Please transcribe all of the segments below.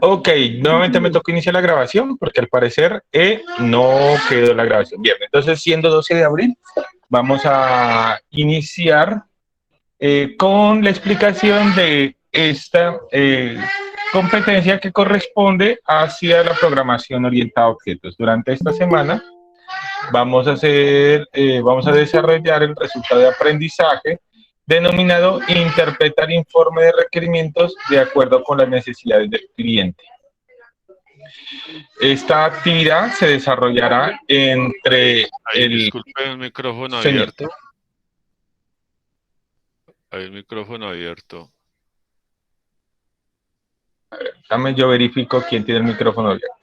Ok, nuevamente me tocó iniciar la grabación porque al parecer no quedó la grabación. Bien, entonces siendo 12 de abril, vamos a iniciar con la explicación de esta competencia que corresponde hacia la programación orientada a objetos. Durante esta semana vamos a desarrollar el resultado de aprendizaje denominado interpretar informe de requerimientos de acuerdo con las necesidades del cliente. Esta actividad se desarrollará entre Disculpe, el micrófono abierto. Hay el micrófono abierto. A ver, dame, yo verifico quién tiene el micrófono abierto.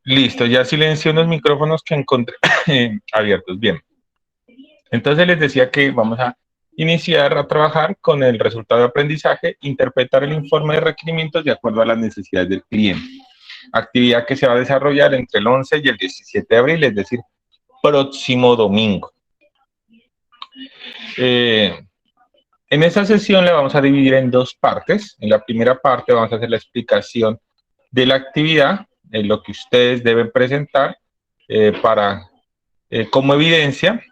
Listo, ya silencio los micrófonos que encontré abiertos. Bien. Entonces les decía que vamos a iniciar a trabajar con el resultado de aprendizaje, interpretar el informe de requerimientos de acuerdo a las necesidades del cliente. Actividad que se va a desarrollar entre el 11 y el 17 de abril, es decir, próximo domingo. En esta sesión la vamos a dividir en dos partes. En la primera parte vamos a hacer la explicación de la actividad, lo que ustedes deben presentar como evidencia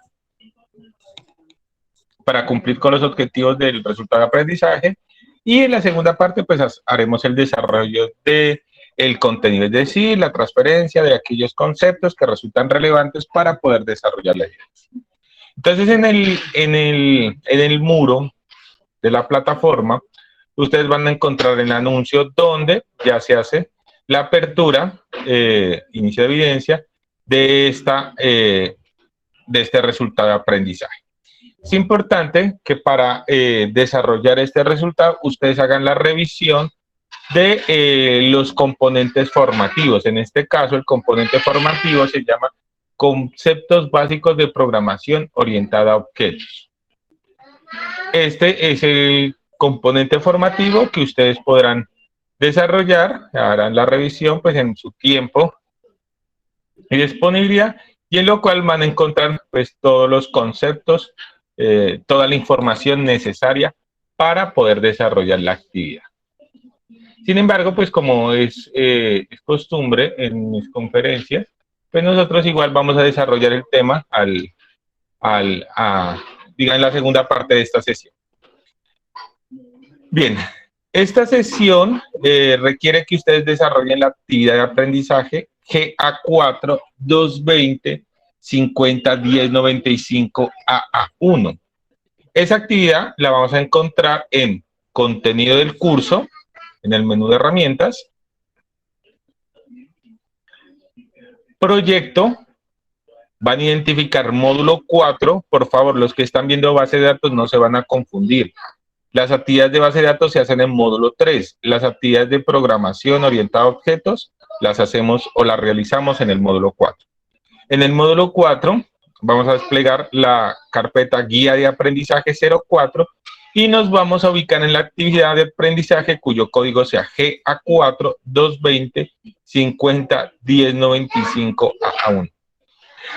para cumplir con los objetivos del resultado de aprendizaje. Y en la segunda parte, pues haremos el desarrollo del contenido, es decir, la transferencia de aquellos conceptos que resultan relevantes para poder desarrollar la evidencia. Entonces, en el muro de la plataforma, ustedes van a encontrar el anuncio donde ya se hace la apertura, inicio de evidencia, de este resultado de aprendizaje. Es importante que para desarrollar este resultado, ustedes hagan la revisión de los componentes formativos. En este caso, el componente formativo se llama Conceptos Básicos de Programación Orientada a Objetos. Este es el componente formativo que ustedes podrán desarrollar, harán la revisión pues en su tiempo y disponibilidad, y en lo cual van a encontrar pues todos los conceptos, toda la información necesaria para poder desarrollar la actividad. Sin embargo, pues como es costumbre en mis conferencias, pues nosotros igual vamos a desarrollar el tema en la segunda parte de esta sesión. Bien, esta sesión requiere que ustedes desarrollen la actividad de aprendizaje GA4 220 50 10 95 AA1. Esa actividad la vamos a encontrar en contenido del curso, en el menú de herramientas, proyecto, van a identificar módulo 4, por favor, los que están viendo base de datos no se van a confundir. Las actividades de base de datos se hacen en módulo 3, las actividades de programación orientada a objetos las hacemos o las realizamos en el módulo 4. En el módulo 4 vamos a desplegar la carpeta guía de aprendizaje 04 y nos vamos a ubicar en la actividad de aprendizaje cuyo código sea GA4 220 50 10 95 AA1.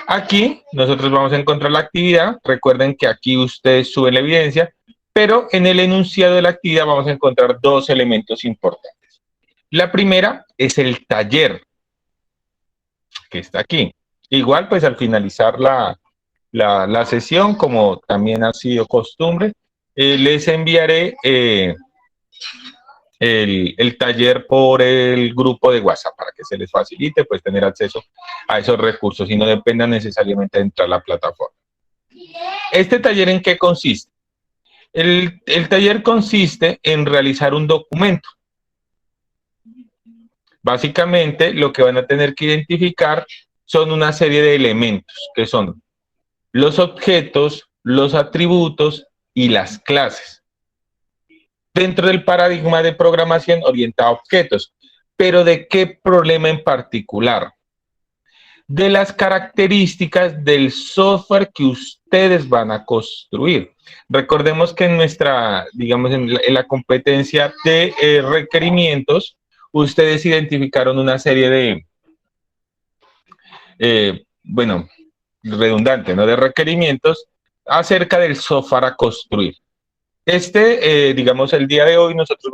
Aquí nosotros vamos a encontrar la actividad. Recuerden que aquí ustedes suben la evidencia, pero en el enunciado de la actividad vamos a encontrar dos elementos importantes. La primera es el taller, que está aquí. Igual, pues al finalizar la sesión, como también ha sido costumbre, les enviaré el taller por el grupo de WhatsApp para que se les facilite pues tener acceso a esos recursos y no dependan necesariamente de entrar a la plataforma. ¿Este taller en qué consiste? El taller consiste en realizar un documento. Básicamente lo que van a tener que identificar son una serie de elementos que son los objetos, los atributos y las clases dentro del paradigma de programación orientada a objetos. ¿Pero de qué problema en particular? de las características del software que ustedes van a construir. Recordemos que en nuestra, digamos, en la competencia de requerimientos, ustedes identificaron una serie de, bueno, redundante, ¿no? De requerimientos acerca del software a construir. Digamos, el día de hoy nosotros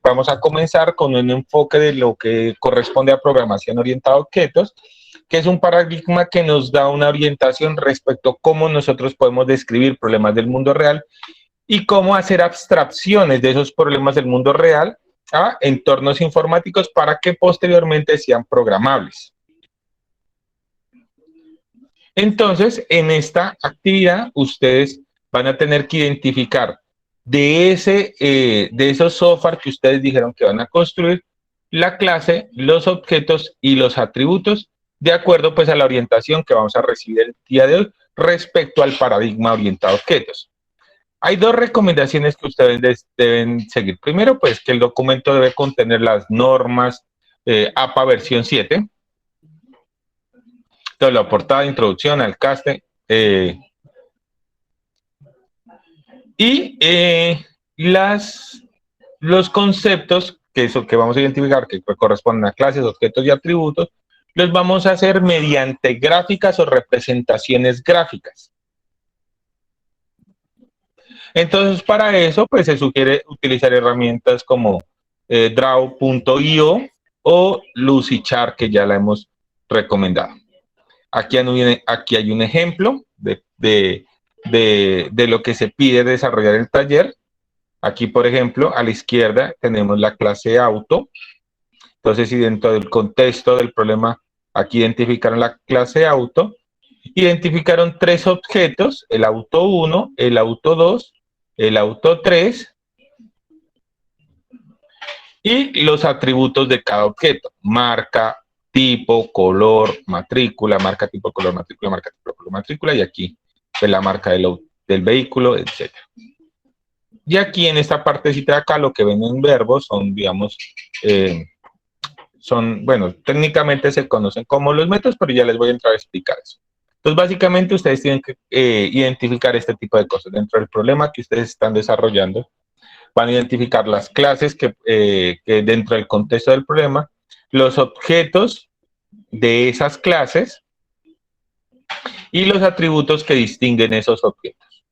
vamos a comenzar con un enfoque de lo que corresponde a programación orientada a objetos, que es un paradigma que nos da una orientación respecto a cómo nosotros podemos describir problemas del mundo real y cómo hacer abstracciones de esos problemas del mundo real a entornos informáticos para que posteriormente sean programables. Entonces, en esta actividad, ustedes van a tener que identificar de esos software que ustedes dijeron que van a construir, la clase, los objetos y los atributos, de acuerdo pues a la orientación que vamos a recibir el día de hoy respecto al paradigma orientado a objetos. Hay dos recomendaciones que ustedes deben seguir. Primero, pues que el documento debe contener las normas APA versión 7. Entonces, la portada, introducción, al caste, los conceptos que vamos a identificar, que corresponden a clases, objetos y atributos, los vamos a hacer mediante gráficas o representaciones gráficas. Entonces, para eso, pues se sugiere utilizar herramientas como Draw.io o Lucidchart, que ya la hemos recomendado. Aquí hay un ejemplo de lo que se pide desarrollar el taller. Aquí, por ejemplo, a la izquierda tenemos la clase auto. Entonces, si dentro del contexto del problema, aquí identificaron la clase auto, identificaron tres objetos, el auto 1, el auto 2, el auto 3, y los atributos de cada objeto, marca, tipo, color, matrícula, marca, tipo, color, matrícula, marca, tipo, color, matrícula, y aquí pues, la marca del vehículo, etc. Y aquí en esta partecita de acá lo que ven en verbos son, digamos, bueno, técnicamente se conocen como los métodos, pero ya les voy a entrar a explicar eso. Entonces, básicamente ustedes tienen que identificar este tipo de cosas. Dentro del problema que ustedes están desarrollando, van a identificar las clases que dentro del contexto del problema, los objetos de esas clases y los atributos que distinguen esos objetos.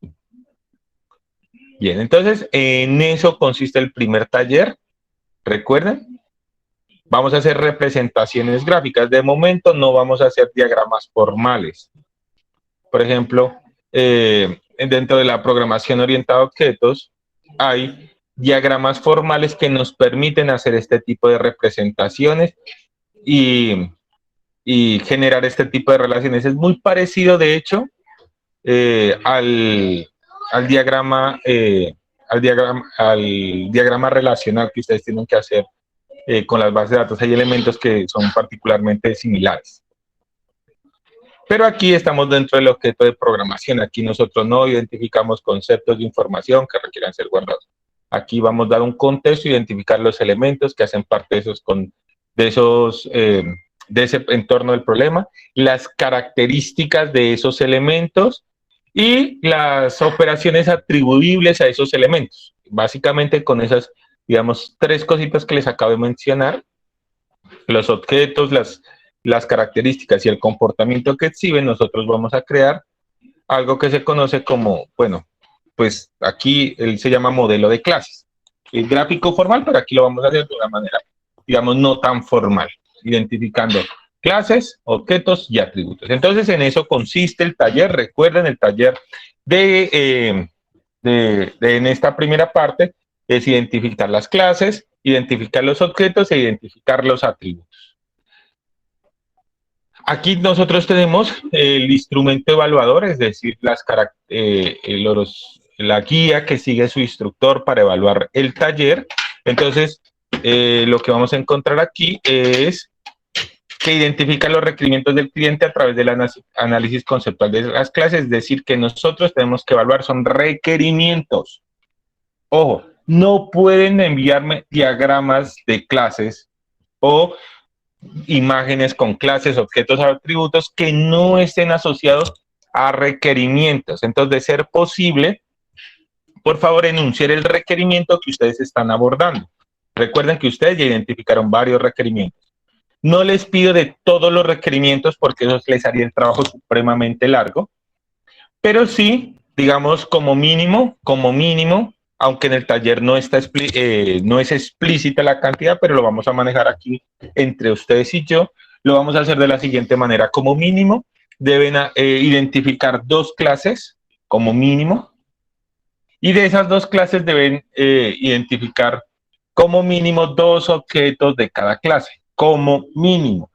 Bien, entonces en eso consiste el primer taller. ¿Recuerden? Vamos a hacer representaciones gráficas. De momento no vamos a hacer diagramas formales. Por ejemplo, dentro de la programación orientada a objetos hay diagramas formales que nos permiten hacer este tipo de representaciones y generar este tipo de relaciones. Es muy parecido, de hecho, al diagrama relacional que ustedes tienen que hacer con las bases de datos. Hay elementos que son particularmente similares. Pero aquí estamos dentro del objeto de programación. Aquí nosotros no identificamos conceptos de información que requieran ser guardados. Aquí vamos a dar un contexto, identificar los elementos que hacen parte de ese entorno del problema, las características de esos elementos y las operaciones atribuibles a esos elementos. Básicamente con esas, digamos, tres cositas que les acabo de mencionar, los objetos, las características y el comportamiento que exhiben, nosotros vamos a crear algo que se conoce como, bueno, pues aquí él se llama modelo de clases. El gráfico formal, pero aquí lo vamos a hacer de una manera, digamos, no tan formal, identificando clases, objetos y atributos. Entonces, en eso consiste el taller. Recuerden, el taller en esta primera parte es identificar las clases, identificar los objetos e identificar los atributos. Aquí nosotros tenemos el instrumento evaluador, es decir, la guía que sigue su instructor para evaluar el taller. Entonces, lo que vamos a encontrar aquí es que identifica los requerimientos del cliente a través del análisis conceptual de las clases, es decir, que nosotros tenemos que evaluar, son requerimientos. Ojo, no pueden enviarme diagramas de clases o imágenes con clases, objetos, atributos que no estén asociados a requerimientos. Entonces, de ser posible, por favor, enunciar el requerimiento que ustedes están abordando. Recuerden que ustedes ya identificaron varios requerimientos. No les pido de todos los requerimientos porque eso les haría el trabajo supremamente largo, pero sí, digamos, como mínimo, aunque en el taller no es explícita la cantidad, pero lo vamos a manejar aquí entre ustedes y yo, lo vamos a hacer de la siguiente manera. Como mínimo, deben identificar 2 clases, como mínimo, y de esas 2 clases deben identificar como mínimo 2 objetos de cada clase, como mínimo.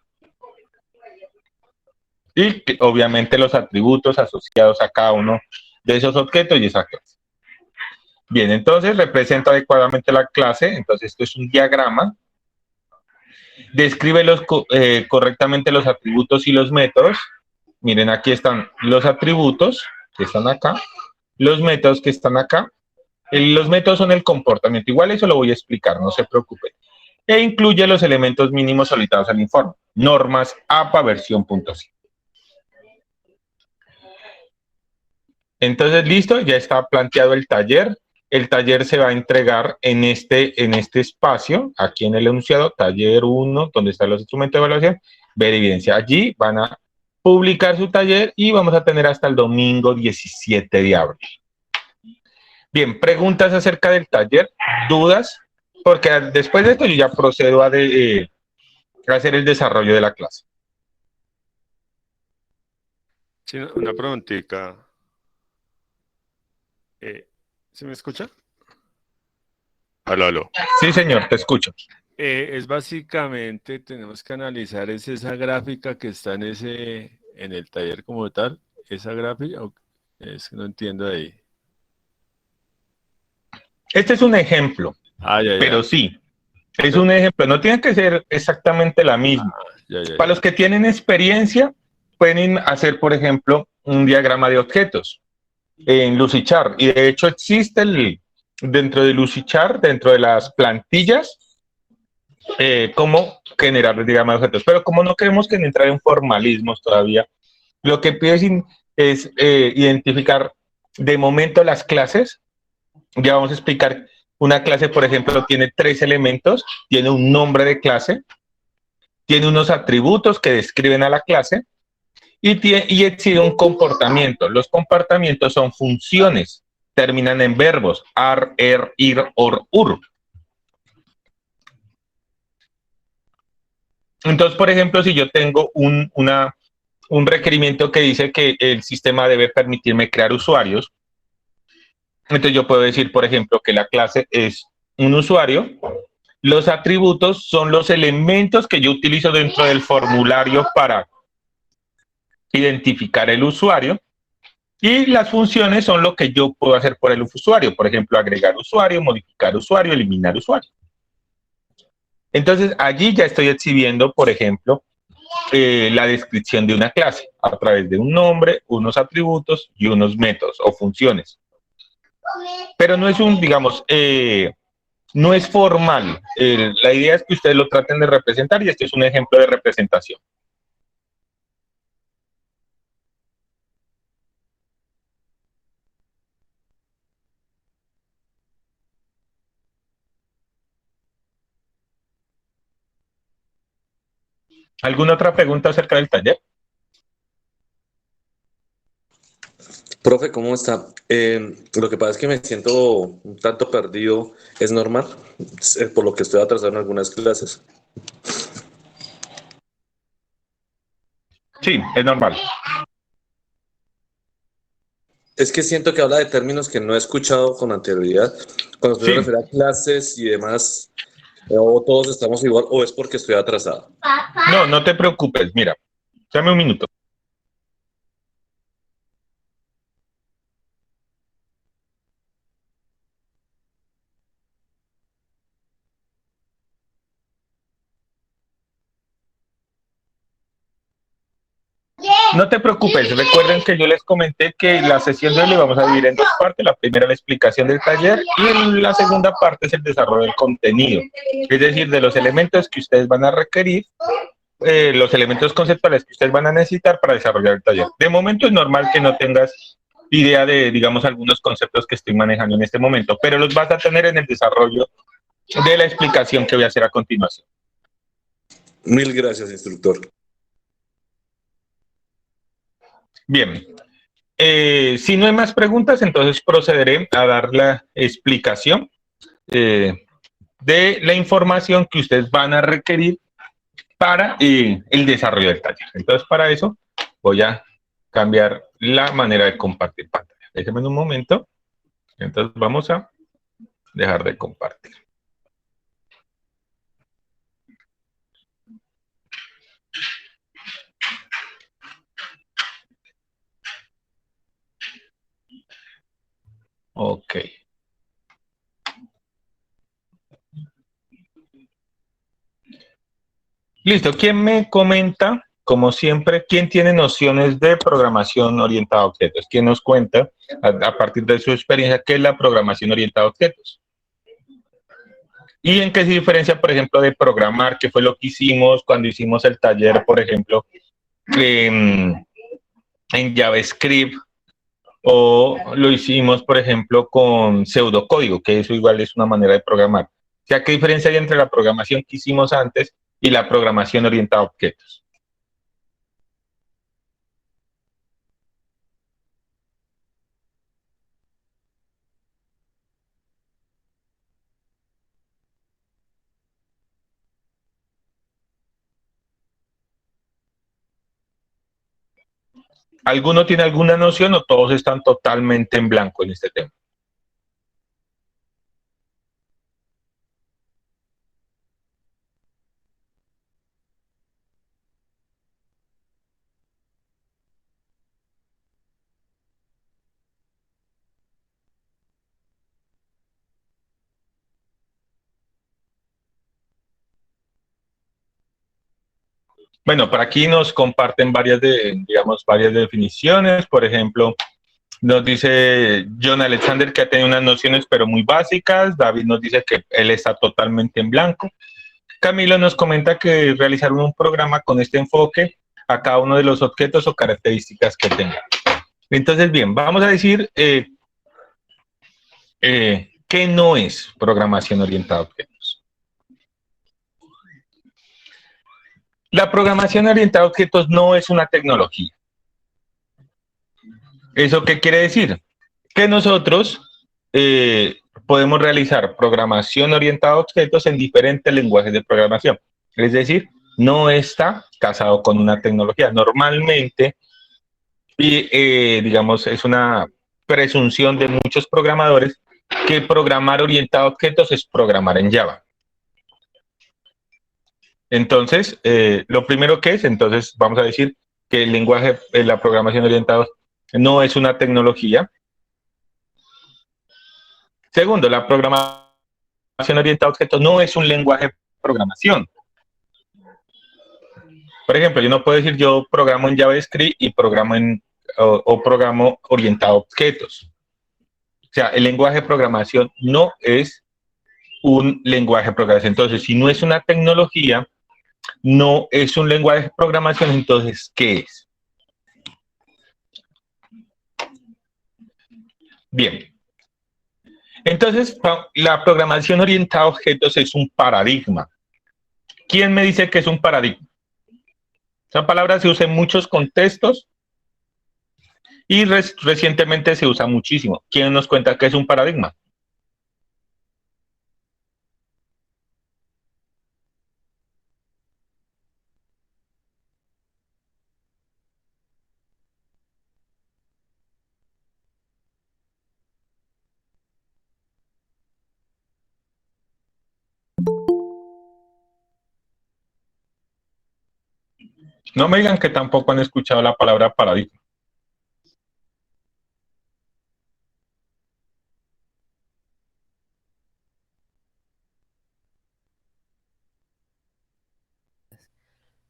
Y obviamente los atributos asociados a cada uno de esos objetos y esa clase. Bien, entonces represento adecuadamente la clase. Entonces esto es un diagrama. Describe correctamente los atributos y los métodos. Miren, aquí están los atributos que están acá, los métodos que están acá. Los métodos son el comportamiento. Igual eso lo voy a explicar, no se preocupen. E incluye los elementos mínimos solicitados al informe. Normas APA versión .5. Entonces, listo, ya está planteado el taller. El taller se va a entregar en este espacio, aquí en el enunciado, taller 1, donde están los instrumentos de evaluación, ver evidencia. Allí van a publicar su taller y vamos a tener hasta el domingo 17 de abril. Bien, preguntas acerca del taller, dudas, porque después de esto yo ya procedo a hacer el desarrollo de la clase. Sí, una preguntita. ¿Se me escucha? Aló. Sí, señor, te escucho. Es básicamente, tenemos que analizar esa gráfica que está en el taller como tal, esa gráfica, es que no entiendo ahí. Este es un ejemplo, pero sí, es un ejemplo, no tiene que ser exactamente la misma. Para los que tienen experiencia, pueden hacer, por ejemplo, un diagrama de objetos en Lucidchart, y de hecho existe dentro de Lucidchart, dentro de las plantillas, cómo generar el diagrama de objetos, pero como no queremos que entrar en formalismos todavía, lo que pide es identificar de momento las clases. Ya vamos a explicar. Una clase, por ejemplo, tiene 3 elementos, tiene un nombre de clase, tiene unos atributos que describen a la clase y exige un comportamiento. Los comportamientos son funciones, terminan en verbos, ar, er, ir, or, ur. Entonces, por ejemplo, si yo tengo un requerimiento que dice que el sistema debe permitirme crear usuarios, entonces yo puedo decir, por ejemplo, que la clase es un usuario. Los atributos son los elementos que yo utilizo dentro del formulario para identificar el usuario. Y las funciones son lo que yo puedo hacer por el usuario. Por ejemplo, agregar usuario, modificar usuario, eliminar usuario. Entonces, allí ya estoy exhibiendo, por ejemplo, la descripción de una clase a través de un nombre, unos atributos y unos métodos o funciones. Pero no es digamos, no es formal. La idea es que ustedes lo traten de representar y este es un ejemplo de representación. ¿Alguna otra pregunta acerca del taller? Profe, ¿cómo está? Lo que pasa es que me siento un tanto perdido. ¿Es normal? Por lo que estoy atrasado en algunas clases. Sí, es normal. Es que siento que habla de términos que no he escuchado con anterioridad. Cuando se refiere a clases y demás, o todos estamos igual, o es porque estoy atrasado. No, no te preocupes. Mira, dame un minuto. No te preocupes, recuerden que yo les comenté que la sesión de hoy la vamos a dividir en 2 partes. La primera, la explicación del taller, y la segunda parte es el desarrollo del contenido, es decir, de los elementos que ustedes van a requerir los elementos conceptuales que ustedes van a necesitar para desarrollar el taller. De momento es normal que no tengas idea de, digamos, algunos conceptos que estoy manejando en este momento, pero los vas a tener en el desarrollo de la explicación que voy a hacer a continuación. Mil gracias, instructor. Bien, si no hay más preguntas, entonces procederé a dar la explicación de la información que ustedes van a requerir para el desarrollo del taller. Entonces, para eso voy a cambiar la manera de compartir pantalla. Déjenme un momento. Entonces, vamos a dejar de compartir. Ok. Listo. ¿Quién me comenta, como siempre, quién tiene nociones de programación orientada a objetos? ¿Quién nos cuenta, a partir de su experiencia, qué es la programación orientada a objetos? ¿Y en qué se diferencia, por ejemplo, de programar, que fue lo que hicimos cuando hicimos el taller, por ejemplo, en JavaScript, o lo hicimos, por ejemplo, con pseudocódigo, que eso igual es una manera de programar? O sea, ¿qué diferencia hay entre la programación que hicimos antes y la programación orientada a objetos? ¿Alguno tiene alguna noción o todos están totalmente en blanco en este tema? Bueno, por aquí nos comparten varias varias definiciones. Por ejemplo, nos dice John Alexander que ha tenido unas nociones pero muy básicas. David nos dice que él está totalmente en blanco. Camilo nos comenta que realizar un programa con este enfoque a cada uno de los objetos o características que tenga. Entonces, bien, vamos a decir qué no es programación orientada a objetos. La programación orientada a objetos no es una tecnología. ¿Eso qué quiere decir? Que nosotros podemos realizar programación orientada a objetos en diferentes lenguajes de programación. Es decir, no está casado con una tecnología. Normalmente, digamos, es una presunción de muchos programadores que programar orientado a objetos es programar en Java. Entonces, lo primero que es, entonces vamos a decir que el lenguaje, la programación orientada no es una tecnología. Segundo, la programación orientada a objetos no es un lenguaje de programación. Por ejemplo, yo no puedo decir yo programo en JavaScript y programo o programo orientado a objetos. O sea, el lenguaje de programación no es un lenguaje de programación. Entonces, si no es una tecnología, no es un lenguaje de programación, entonces, ¿qué es? Bien. Entonces, la programación orientada a objetos es un paradigma. ¿Quién me dice que es un paradigma? Esa palabra se usa en muchos contextos y recientemente se usa muchísimo. ¿Quién nos cuenta qué es un paradigma? No me digan que tampoco han escuchado la palabra paradigma.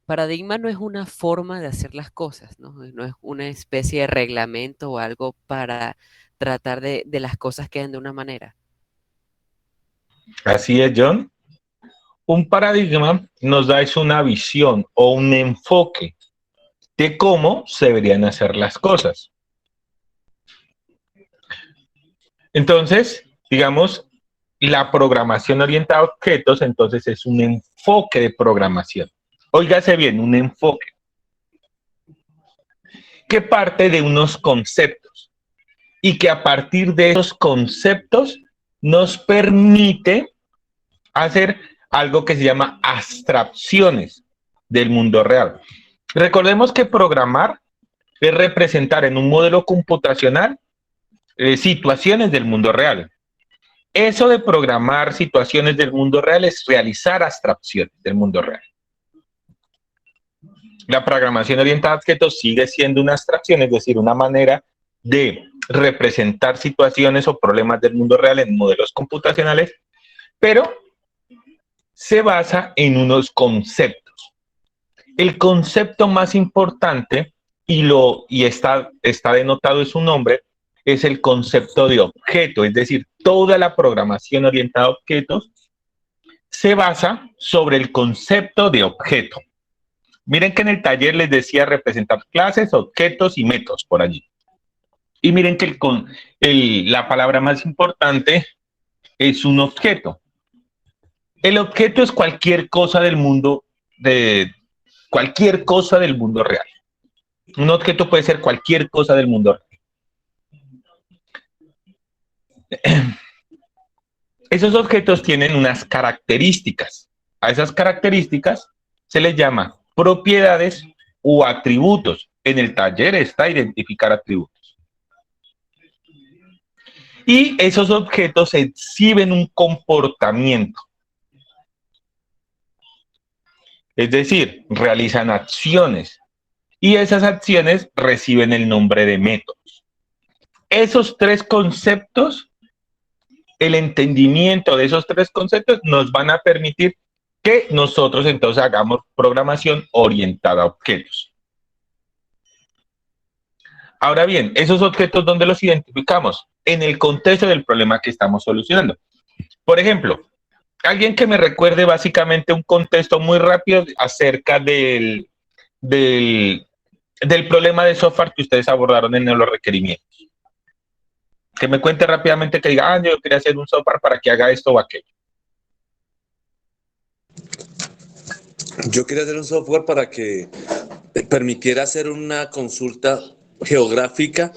Paradigma no es una forma de hacer las cosas, ¿no? No es una especie de reglamento o algo para tratar de las cosas queden de una manera. Así es, John. Un paradigma nos da es una visión o un enfoque de cómo se deberían hacer las cosas. Entonces, digamos, la programación orientada a objetos, entonces es un enfoque de programación. Óigase bien, un enfoque que parte de unos conceptos y que a partir de esos conceptos nos permite hacer algo que se llama abstracciones del mundo real. Recordemos que programar es representar en un modelo computacional situaciones del mundo real. Eso de programar situaciones del mundo real es realizar abstracciones del mundo real. La programación orientada a objetos sigue siendo una abstracción, es decir, una manera de representar situaciones o problemas del mundo real en modelos computacionales, pero se basa en unos conceptos. El concepto más importante, y está denotado en su nombre, es el concepto de objeto, es decir, toda la programación orientada a objetos se basa sobre el concepto de objeto. Miren que en el taller les decía representar clases, objetos y métodos por allí. Y miren que la palabra más importante es un objeto. El objeto es cualquier cosa del mundo, cualquier cosa del mundo real. Un objeto puede ser cualquier cosa del mundo real. Esos objetos tienen unas características. A esas características se les llama propiedades o atributos. En el taller está identificar atributos. Y esos objetos exhiben un comportamiento. Es decir, realizan acciones. Y esas acciones reciben el nombre de métodos. Esos tres conceptos, el entendimiento de esos tres conceptos nos van a permitir que nosotros entonces hagamos programación orientada a objetos. Ahora bien, esos objetos, ¿dónde los identificamos? En el contexto del problema que estamos solucionando. Por ejemplo, alguien que me recuerde básicamente un contexto muy rápido acerca del problema de software que ustedes abordaron en los requerimientos. Que me cuente rápidamente, que diga, yo quería hacer un software para que haga esto o aquello. Yo quería hacer un software para que permitiera hacer una consulta geográfica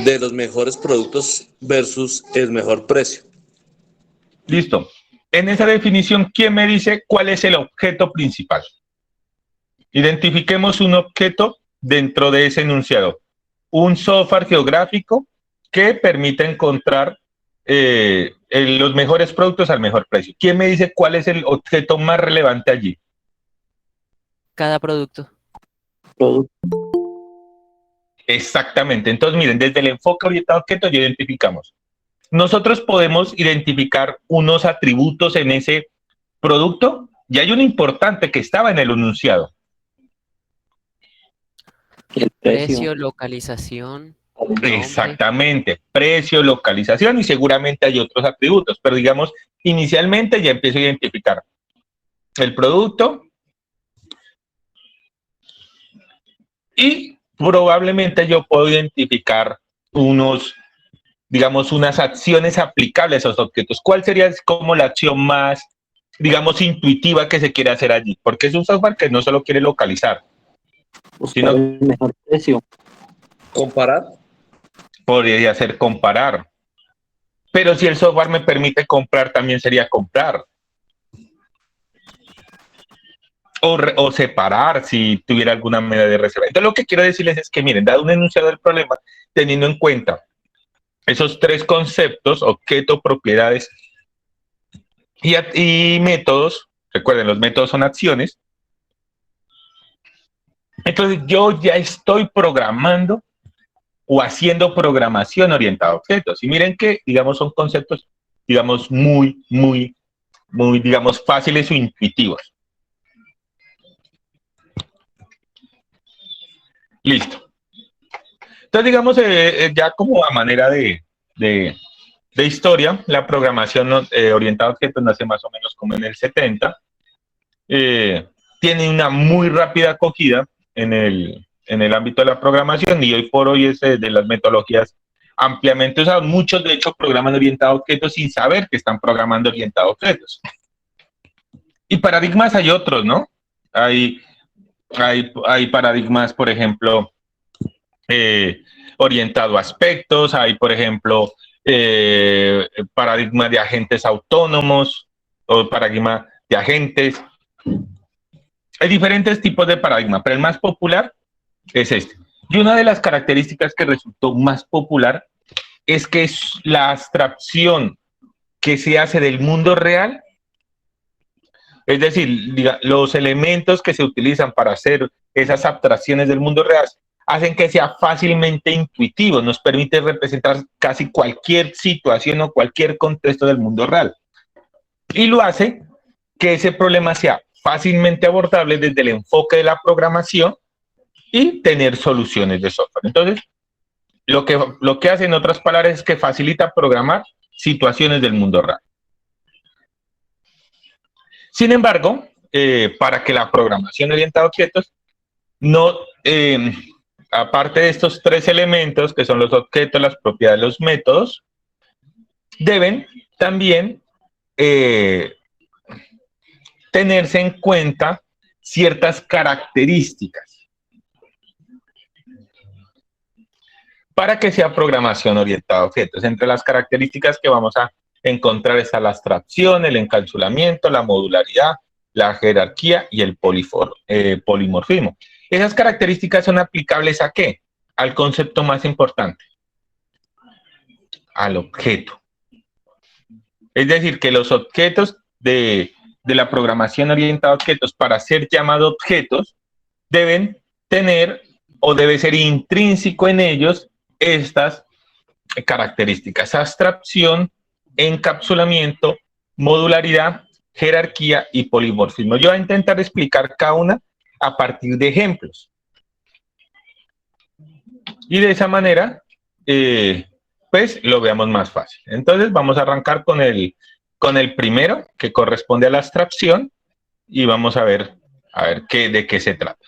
de los mejores productos versus el mejor precio. Listo. En esa definición, ¿quién me dice cuál es el objeto principal? Identifiquemos un objeto dentro de ese enunciado. Un software geográfico que permite encontrar los mejores productos al mejor precio. ¿Quién me dice cuál es el objeto más relevante allí? Cada producto. Exactamente. Entonces, miren, desde el enfoque orientado a objetos ya identificamos. Nosotros podemos identificar unos atributos en ese producto y hay uno importante que estaba en el enunciado. El Precio, localización. Exactamente, precio, localización y seguramente hay otros atributos, pero digamos, inicialmente ya empiezo a identificar el producto y probablemente yo puedo identificar unas acciones aplicables a esos objetos. ¿Cuál sería como la acción más, digamos, intuitiva que se quiere hacer allí? Porque es un software que no solo quiere localizar, buscar el mejor precio. ¿Comparar? Podría ser comparar. Pero si el software me permite comprar, también sería comprar. O separar si tuviera alguna medida de reserva. Entonces lo que quiero decirles es que, miren, dado un enunciado del problema, teniendo en cuenta esos tres conceptos, objeto, propiedades y métodos, recuerden, los métodos son acciones, entonces yo ya estoy programando o haciendo programación orientada a objetos. Y miren que, digamos, son conceptos, digamos, muy, digamos, fáciles o intuitivos. Listo. Entonces, digamos, ya como a manera de historia, la programación orientada a objetos nace más o menos como en el 70, tiene una muy rápida acogida en el ámbito de la programación y hoy por hoy es de las metodologías ampliamente usadas. Muchos, de hecho, programan orientado a objetos sin saber que están programando orientado a objetos. Y paradigmas hay otros, ¿no? Hay paradigmas, por ejemplo, orientado a aspectos, hay, por ejemplo, paradigma de agentes autónomos o paradigma de agentes. Hay diferentes tipos de paradigma, pero el más popular es este. Y una de las características que resultó más popular es que es la abstracción que se hace del mundo real, es decir, los elementos que se utilizan para hacer esas abstracciones del mundo real hacen que sea fácilmente intuitivo, nos permite representar casi cualquier situación o cualquier contexto del mundo real. Y lo hace que ese problema sea fácilmente abordable desde el enfoque de la programación y tener soluciones de software. Entonces, lo que hace, en otras palabras, es que facilita programar situaciones del mundo real. Sin embargo, para que la programación orientada a objetos no, aparte de estos tres elementos, que son los objetos, las propiedades, los métodos, deben también tenerse en cuenta ciertas características para que sea programación orientada a objetos. Entre las características que vamos a encontrar está la abstracción, el encapsulamiento, la modularidad, la jerarquía y el polimorfismo. Esas características son aplicables ¿a qué? Al concepto más importante, al objeto. Es decir, que los objetos de la programación orientada a objetos, para ser llamados objetos, deben tener o debe ser intrínseco en ellos estas características: abstracción, encapsulamiento, modularidad, jerarquía y polimorfismo. Yo voy a intentar explicar cada una a partir de ejemplos. Y de esa manera, pues lo veamos más fácil. Entonces vamos a arrancar con el primero, que corresponde a la abstracción, y vamos a ver de qué se trata.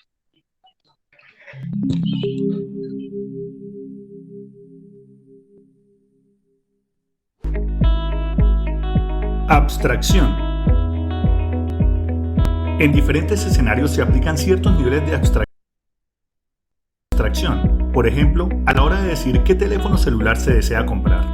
Abstracción. En diferentes escenarios se aplican ciertos niveles de abstracción. Por ejemplo, a la hora de decir qué teléfono celular se desea comprar.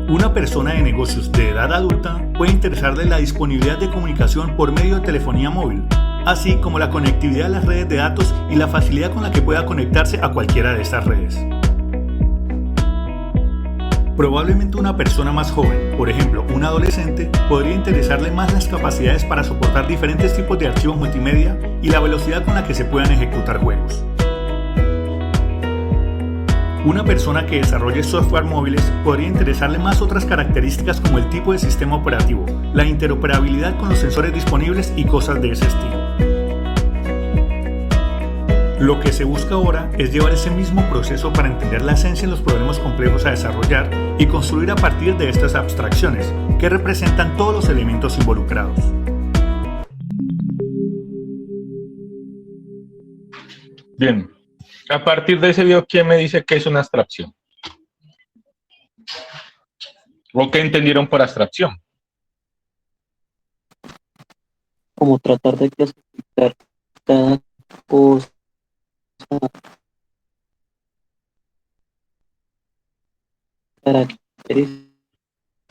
Una persona de negocios de edad adulta puede interesarle la disponibilidad de comunicación por medio de telefonía móvil, así como la conectividad a las redes de datos y la facilidad con la que pueda conectarse a cualquiera de estas redes. Probablemente una persona más joven, por ejemplo un adolescente, podría interesarle más las capacidades para soportar diferentes tipos de archivos multimedia y la velocidad con la que se puedan ejecutar juegos. Una persona que desarrolle software móviles podría interesarle más otras características como el tipo de sistema operativo, la interoperabilidad con los sensores disponibles y cosas de ese estilo. Lo que se busca ahora es llevar ese mismo proceso para entender la esencia de los problemas complejos a desarrollar y construir a partir de estas abstracciones, que representan todos los elementos involucrados. Bien, a partir de ese video, ¿quién me dice qué es una abstracción? ¿O qué entendieron por abstracción? Como tratar de clasificar cada cosa características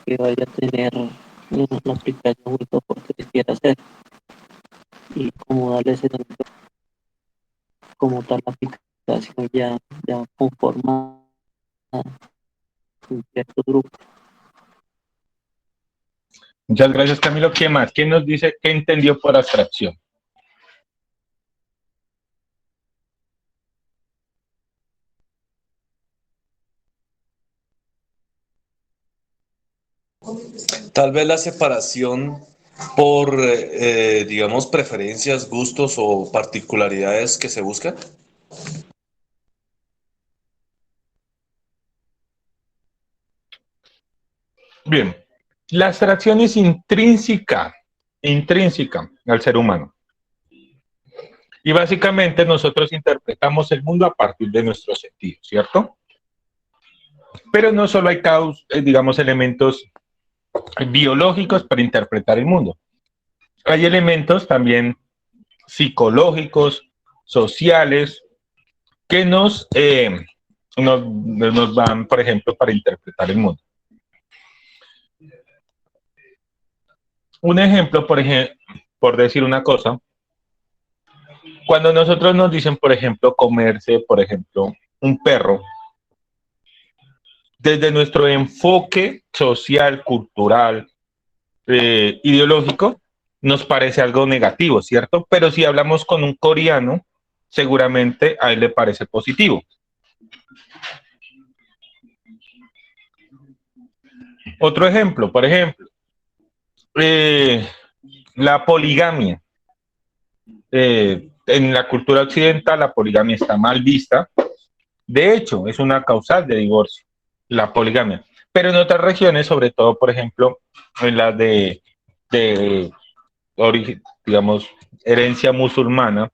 que vaya a tener una aplicación o el software que quisiera hacer y como darle ese nombre como tal aplicación ya conformada en cierto grupo. Muchas gracias, Camilo. ¿Quién más? ¿Quién nos dice qué entendió por abstracción? Tal vez la separación por, digamos, preferencias, gustos o particularidades que se buscan. Bien, La abstracción es intrínseca al ser humano. Y básicamente nosotros interpretamos el mundo a partir de nuestros sentidos, ¿cierto? Pero no solo hay, digamos, elementos biológicos para interpretar el mundo. Hay elementos también psicológicos, sociales, que nos van, por ejemplo, para interpretar el mundo. Un ejemplo, por decir una cosa, cuando nosotros nos dicen, por ejemplo, comerse, por ejemplo, un perro, desde nuestro enfoque social, cultural, ideológico, nos parece algo negativo, ¿cierto? Pero si hablamos con un coreano, seguramente a él le parece positivo. Otro ejemplo, por ejemplo, la poligamia. En la cultura occidental la poligamia está mal vista. De hecho, es una causal de divorcio, la poligamia. Pero en otras regiones, sobre todo, por ejemplo, en las de digamos, herencia musulmana,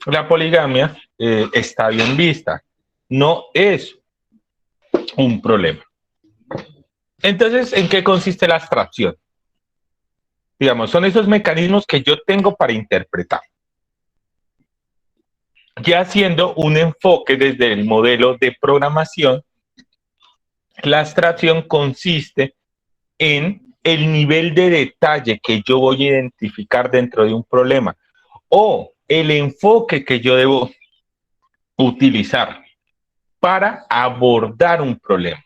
la poligamia está bien vista. No es un problema. Entonces, ¿en qué consiste la abstracción? Digamos, son esos mecanismos que yo tengo para interpretar. Ya haciendo un enfoque desde el modelo de programación, la abstracción consiste en el nivel de detalle que yo voy a identificar dentro de un problema o el enfoque que yo debo utilizar para abordar un problema.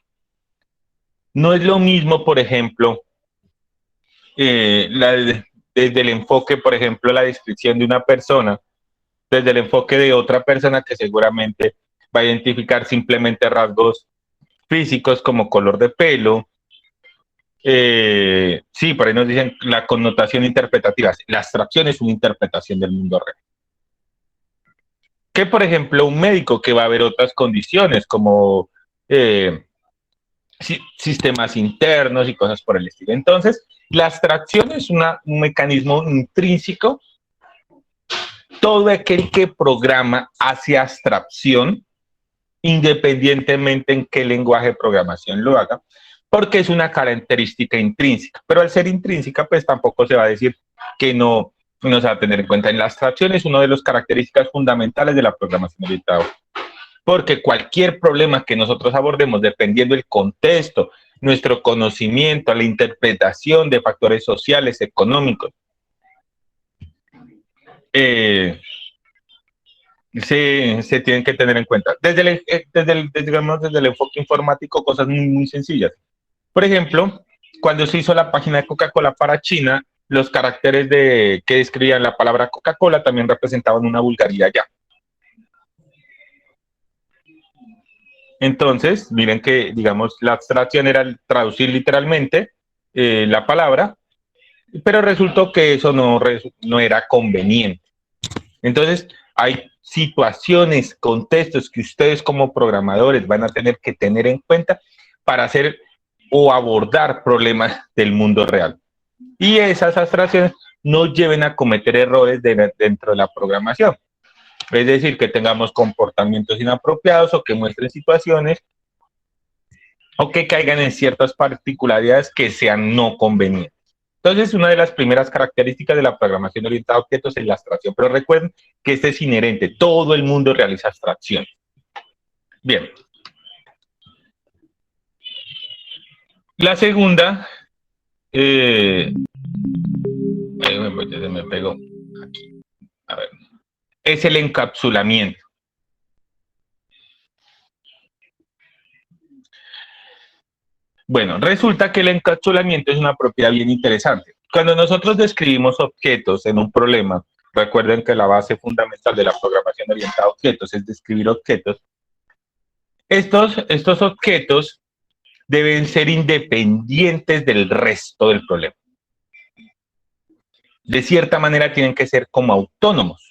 No es lo mismo, por ejemplo, desde el enfoque, por ejemplo, la descripción de una persona, desde el enfoque de otra persona que seguramente va a identificar simplemente rasgos físicos como color de pelo. Sí, por ahí nos dicen la connotación interpretativa. La abstracción es una interpretación del mundo real. Que, por ejemplo, un médico que va a ver otras condiciones como sistemas internos y cosas por el estilo. Entonces, la abstracción es un mecanismo intrínseco. Todo aquel que programa hace abstracción, independientemente en qué lenguaje de programación lo haga, porque es una característica intrínseca. Pero al ser intrínseca, pues tampoco se va a decir que no se va a tener en cuenta. En la abstracción es una de las características fundamentales de la programación orientada. Porque cualquier problema que nosotros abordemos, dependiendo del contexto, nuestro conocimiento, la interpretación de factores sociales, económicos, se tienen que tener en cuenta. Desde el enfoque informático, cosas muy, muy sencillas. Por ejemplo, cuando se hizo la página de Coca-Cola para China, los caracteres que describían la palabra Coca-Cola también representaban una vulgaridad ya. Entonces, miren que, digamos, la abstracción era traducir literalmente la palabra, pero resultó que eso no era conveniente. Entonces, hay situaciones, contextos que ustedes como programadores van a tener que tener en cuenta para hacer o abordar problemas del mundo real. Y esas abstracciones no lleven a cometer errores dentro de la programación. Es decir, que tengamos comportamientos inapropiados o que muestren situaciones o que caigan en ciertas particularidades que sean no convenientes. Entonces, una de las primeras características de la programación orientada a objetos es la abstracción. Pero recuerden que este es inherente. Todo el mundo realiza abstracción. Bien. La segunda, se me pegó aquí. A ver. Es el encapsulamiento. Bueno, resulta que el encapsulamiento es una propiedad bien interesante. Cuando nosotros describimos objetos en un problema, recuerden que la base fundamental de la programación orientada a objetos es describir objetos. Estos objetos deben ser independientes del resto del problema. De cierta manera tienen que ser como autónomos.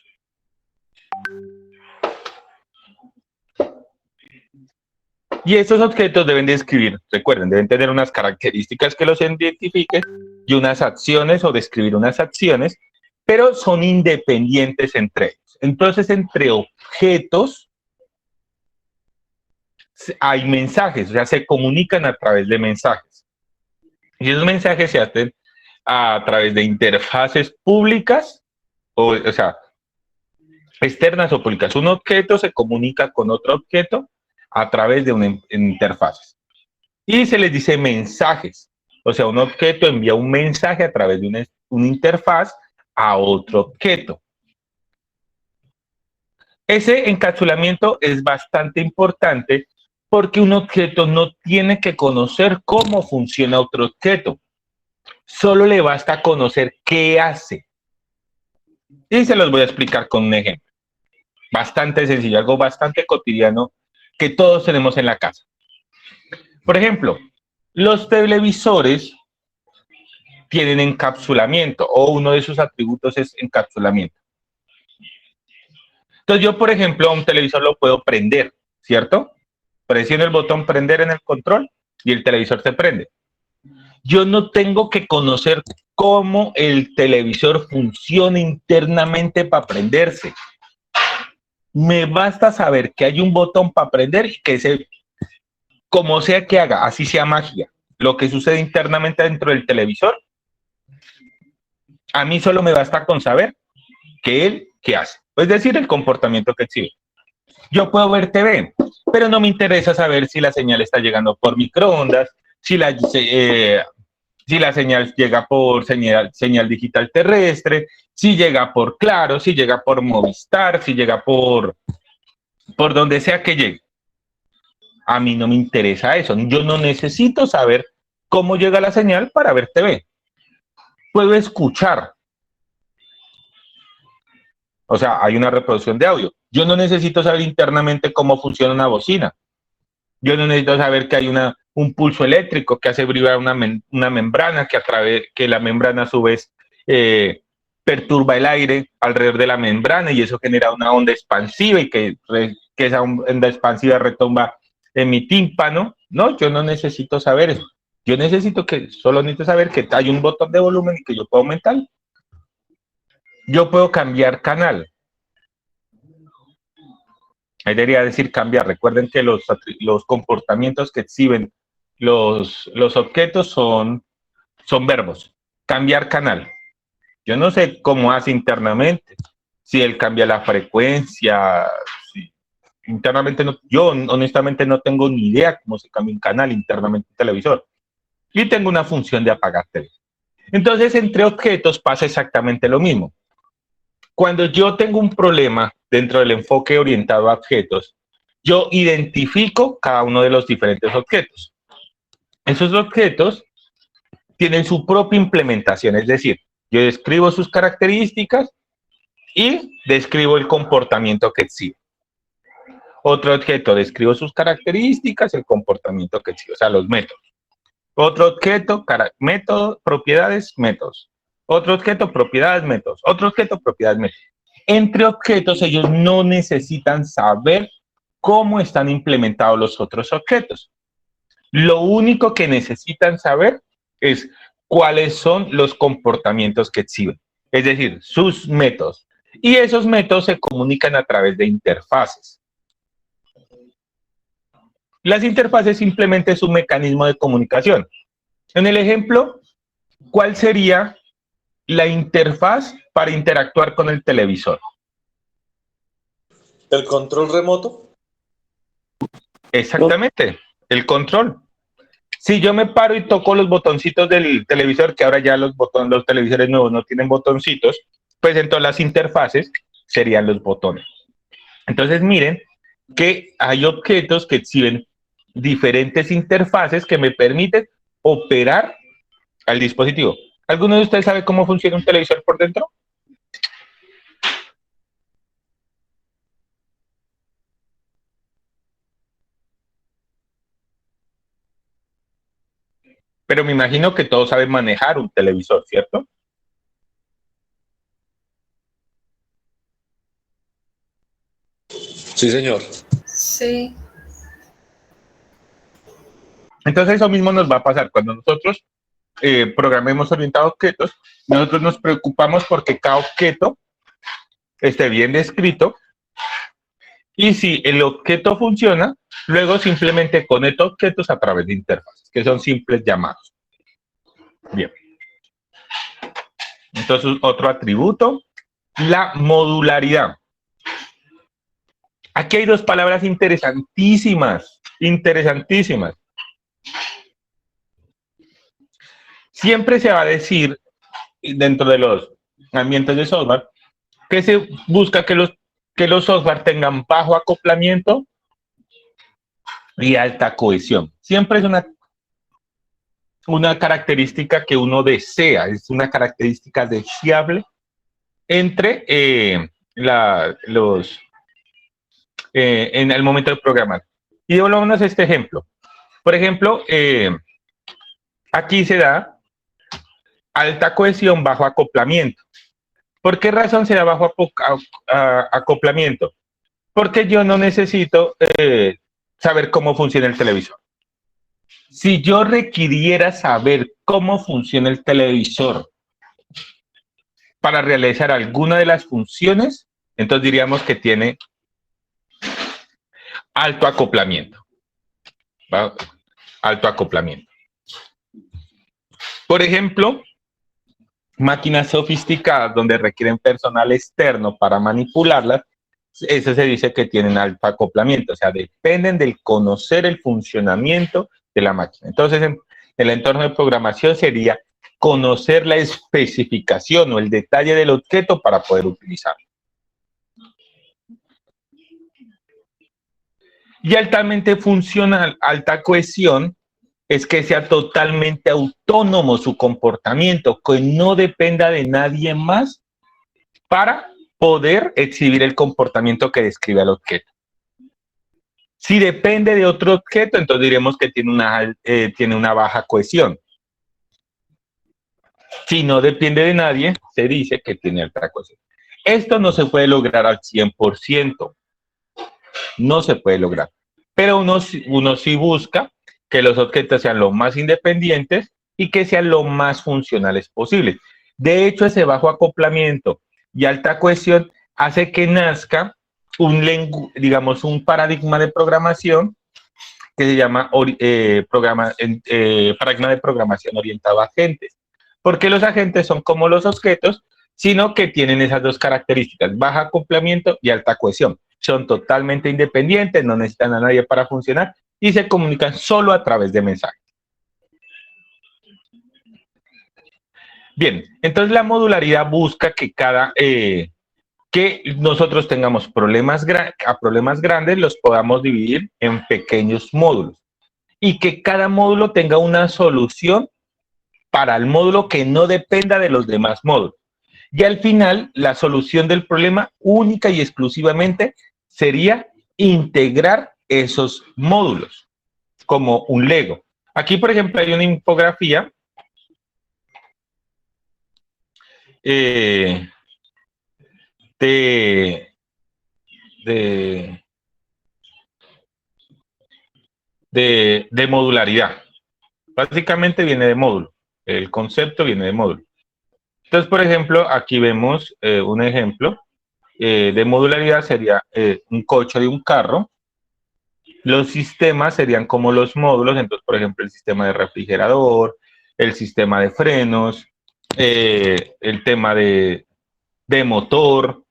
Y estos objetos deben describir, recuerden, deben tener unas características que los identifiquen y unas acciones o describir unas acciones, pero son independientes entre ellos. Entonces, entre objetos hay mensajes, o sea, se comunican a través de mensajes. Y esos mensajes se hacen a través de interfaces públicas, o sea, externas o públicas. Un objeto se comunica con otro objeto a través de una interfaz. Y se les dice mensajes. O sea, un objeto envía un mensaje a través de una interfaz a otro objeto. Ese encapsulamiento es bastante importante porque un objeto no tiene que conocer cómo funciona otro objeto. Solo le basta conocer qué hace. Y se los voy a explicar con un ejemplo. Bastante sencillo, algo bastante cotidiano que todos tenemos en la casa. Por ejemplo, los televisores tienen encapsulamiento o uno de sus atributos es encapsulamiento. Entonces yo, por ejemplo, a un televisor lo puedo prender, ¿cierto? Presiono el botón prender en el control y el televisor se prende. Yo no tengo que conocer cómo el televisor funciona internamente para prenderse. Me basta saber que hay un botón para prender y que como sea que haga, así sea magia, lo que sucede internamente dentro del televisor, a mí solo me basta con saber que él, ¿qué hace? Es decir, el comportamiento que exhibe. Yo puedo ver TV, pero no me interesa saber si la señal está llegando por microondas, si la señal llega por señal digital terrestre, si llega por Claro, si llega por Movistar, si llega por donde sea que llegue. A mí no me interesa eso. Yo no necesito saber cómo llega la señal para ver TV. Puedo escuchar. O sea, hay una reproducción de audio. Yo no necesito saber internamente cómo funciona una bocina. Yo no necesito saber que hay un pulso eléctrico que hace vibrar una membrana, que la membrana a su vez perturba el aire alrededor de la membrana y eso genera una onda expansiva y que esa onda expansiva retumba en mi tímpano. No, yo no necesito saber eso. Yo solo necesito saber que hay un botón de volumen y que yo puedo aumentar. Yo puedo cambiar canal. Ahí debería decir cambiar. Recuerden que los comportamientos que exhiben los objetos son verbos. Cambiar canal. Yo no sé cómo hace internamente. Si él cambia la frecuencia. Internamente no, yo honestamente no tengo ni idea cómo se cambia un canal internamente en el televisor. Y tengo una función de apagar tele. Entonces, entre objetos pasa exactamente lo mismo. Cuando yo tengo un problema dentro del enfoque orientado a objetos, yo identifico cada uno de los diferentes objetos. Esos objetos tienen su propia implementación, es decir, yo describo sus características y describo el comportamiento que exhibe. Otro objeto, describo sus características, el comportamiento que exhibe, o sea, los métodos. Otro objeto, método, propiedades, métodos. Otro objeto, propiedades, métodos. Otro objeto, propiedades, métodos. Entre objetos, ellos no necesitan saber cómo están implementados los otros objetos. Lo único que necesitan saber es cuáles son los comportamientos que exhiben, es decir, sus métodos. Y esos métodos se comunican a través de interfaces. Las interfaces simplemente es un mecanismo de comunicación. En el ejemplo, ¿cuál sería la interfaz para interactuar con el televisor? ¿El control remoto? Exactamente, el control. Si yo me paro y toco los botoncitos del televisor, que ahora ya los televisores nuevos no tienen botoncitos, pues entonces las interfaces serían los botones. Entonces miren que hay objetos que exhiben diferentes interfaces que me permiten operar al dispositivo. ¿Alguno de ustedes sabe cómo funciona un televisor por dentro? Pero me imagino que todos saben manejar un televisor, ¿cierto? Sí, señor. Sí. Entonces eso mismo nos va a pasar cuando nosotros programemos orientado a objetos. Nosotros nos preocupamos porque cada objeto esté bien descrito, y si el objeto funciona, luego simplemente conecto objetos a través de interfaces, que son simples llamados. Bien. Entonces, otro atributo, la modularidad. Aquí hay dos palabras interesantísimas, interesantísimas. Siempre se va a decir dentro de los ambientes de software que se busca que los software tengan bajo acoplamiento y alta cohesión. Siempre es una característica que uno desea, es una característica deseable entre en el momento de programar. Y devolvámonos a este ejemplo. Por ejemplo, aquí se da alta cohesión bajo acoplamiento. ¿Por qué razón se da bajo acoplamiento? Porque yo no necesito saber cómo funciona el televisor. Si yo requiriera saber cómo funciona el televisor para realizar alguna de las funciones, entonces diríamos que tiene alto acoplamiento. ¿Va? Alto acoplamiento. Por ejemplo, máquinas sofisticadas donde requieren personal externo para manipularlas, eso se dice que tienen alto acoplamiento, o sea, dependen del conocer el funcionamiento de la máquina. Entonces, en el entorno de programación sería conocer la especificación o el detalle del objeto para poder utilizarlo. Y altamente funcional, alta cohesión, es que sea totalmente autónomo su comportamiento, que no dependa de nadie más para poder exhibir el comportamiento que describe el objeto. Si depende de otro objeto, entonces diremos que tiene una baja cohesión. Si no depende de nadie, se dice que tiene alta cohesión. Esto no se puede lograr al 100%. No se puede lograr. Pero uno sí busca que los objetos sean lo más independientes y que sean lo más funcionales posible. De hecho, ese bajo acoplamiento y alta cohesión hace que nazca un paradigma de programación que se llama paradigma de programación orientado a agentes. Porque los agentes son como los objetos, sino que tienen esas dos características, bajo acoplamiento y alta cohesión. Son totalmente independientes, no necesitan a nadie para funcionar y se comunican solo a través de mensajes. Bien, entonces la modularidad busca que que nosotros tengamos problemas grandes, los podamos dividir en pequeños módulos y que cada módulo tenga una solución para el módulo que no dependa de los demás módulos. Y al final, la solución del problema única y exclusivamente sería integrar esos módulos como un Lego. Aquí, por ejemplo, hay una infografía de modularidad. Básicamente viene de módulo. El concepto viene de módulo. Entonces, por ejemplo, aquí vemos un ejemplo de modularidad, sería un coche de un carro. Los sistemas serían como los módulos, entonces, por ejemplo, el sistema de refrigerador, el sistema de frenos, el tema de motor.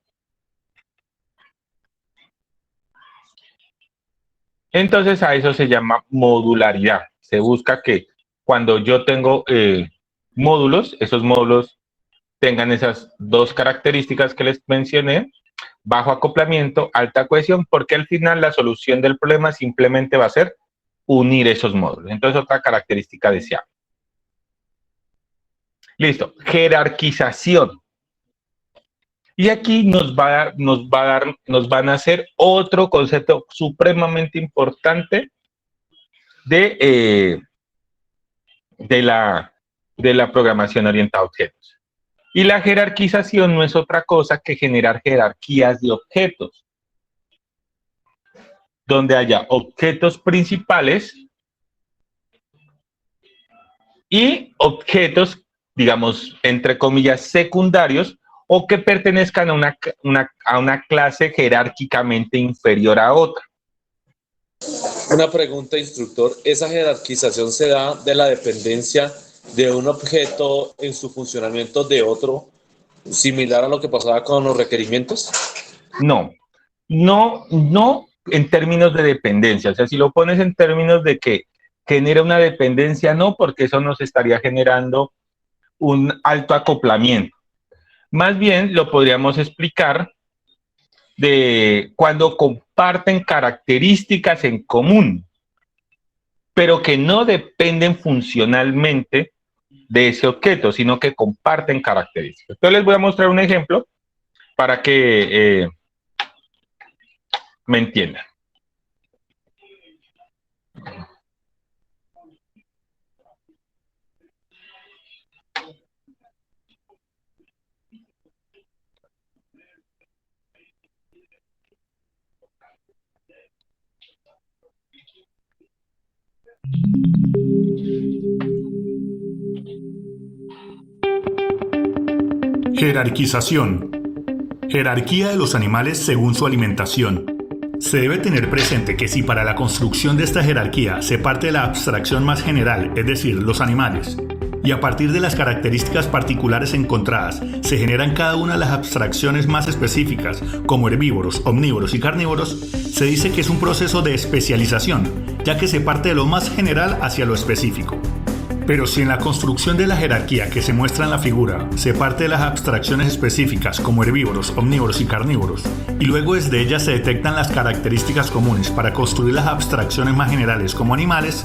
Entonces, a eso se llama modularidad. Se busca que cuando yo tengo módulos, esos módulos tengan esas dos características que les mencioné, bajo acoplamiento, alta cohesión, porque al final la solución del problema simplemente va a ser unir esos módulos. Entonces, otra característica deseable. Listo. Jerarquización. Y aquí nos van a hacer otro concepto supremamente importante de la programación orientada a objetos. Y la jerarquización no es otra cosa que generar jerarquías de objetos, donde haya objetos principales y objetos, digamos, entre comillas, secundarios, o que pertenezcan a una clase jerárquicamente inferior a otra. Una pregunta, instructor. ¿Esa jerarquización se da de la dependencia de un objeto en su funcionamiento de otro, similar a lo que pasaba con los requerimientos? No en términos de dependencia. O sea, si lo pones en términos de que genera una dependencia, no, porque eso nos estaría generando un alto acoplamiento. Más bien lo podríamos explicar de cuando comparten características en común, pero que no dependen funcionalmente de ese objeto, sino que comparten características. Entonces les voy a mostrar un ejemplo para que me entiendan. Jerarquización. Jerarquía de los animales según su alimentación. Se debe tener presente que si para la construcción de esta jerarquía se parte de la abstracción más general, es decir, los animales, y a partir de las características particulares encontradas se generan cada una de las abstracciones más específicas, como herbívoros, omnívoros y carnívoros, se dice que es un proceso de especialización, ya que se parte de lo más general hacia lo específico. Pero si en la construcción de la jerarquía que se muestra en la figura se parte de las abstracciones específicas como herbívoros, omnívoros y carnívoros, y luego desde ellas se detectan las características comunes para construir las abstracciones más generales como animales,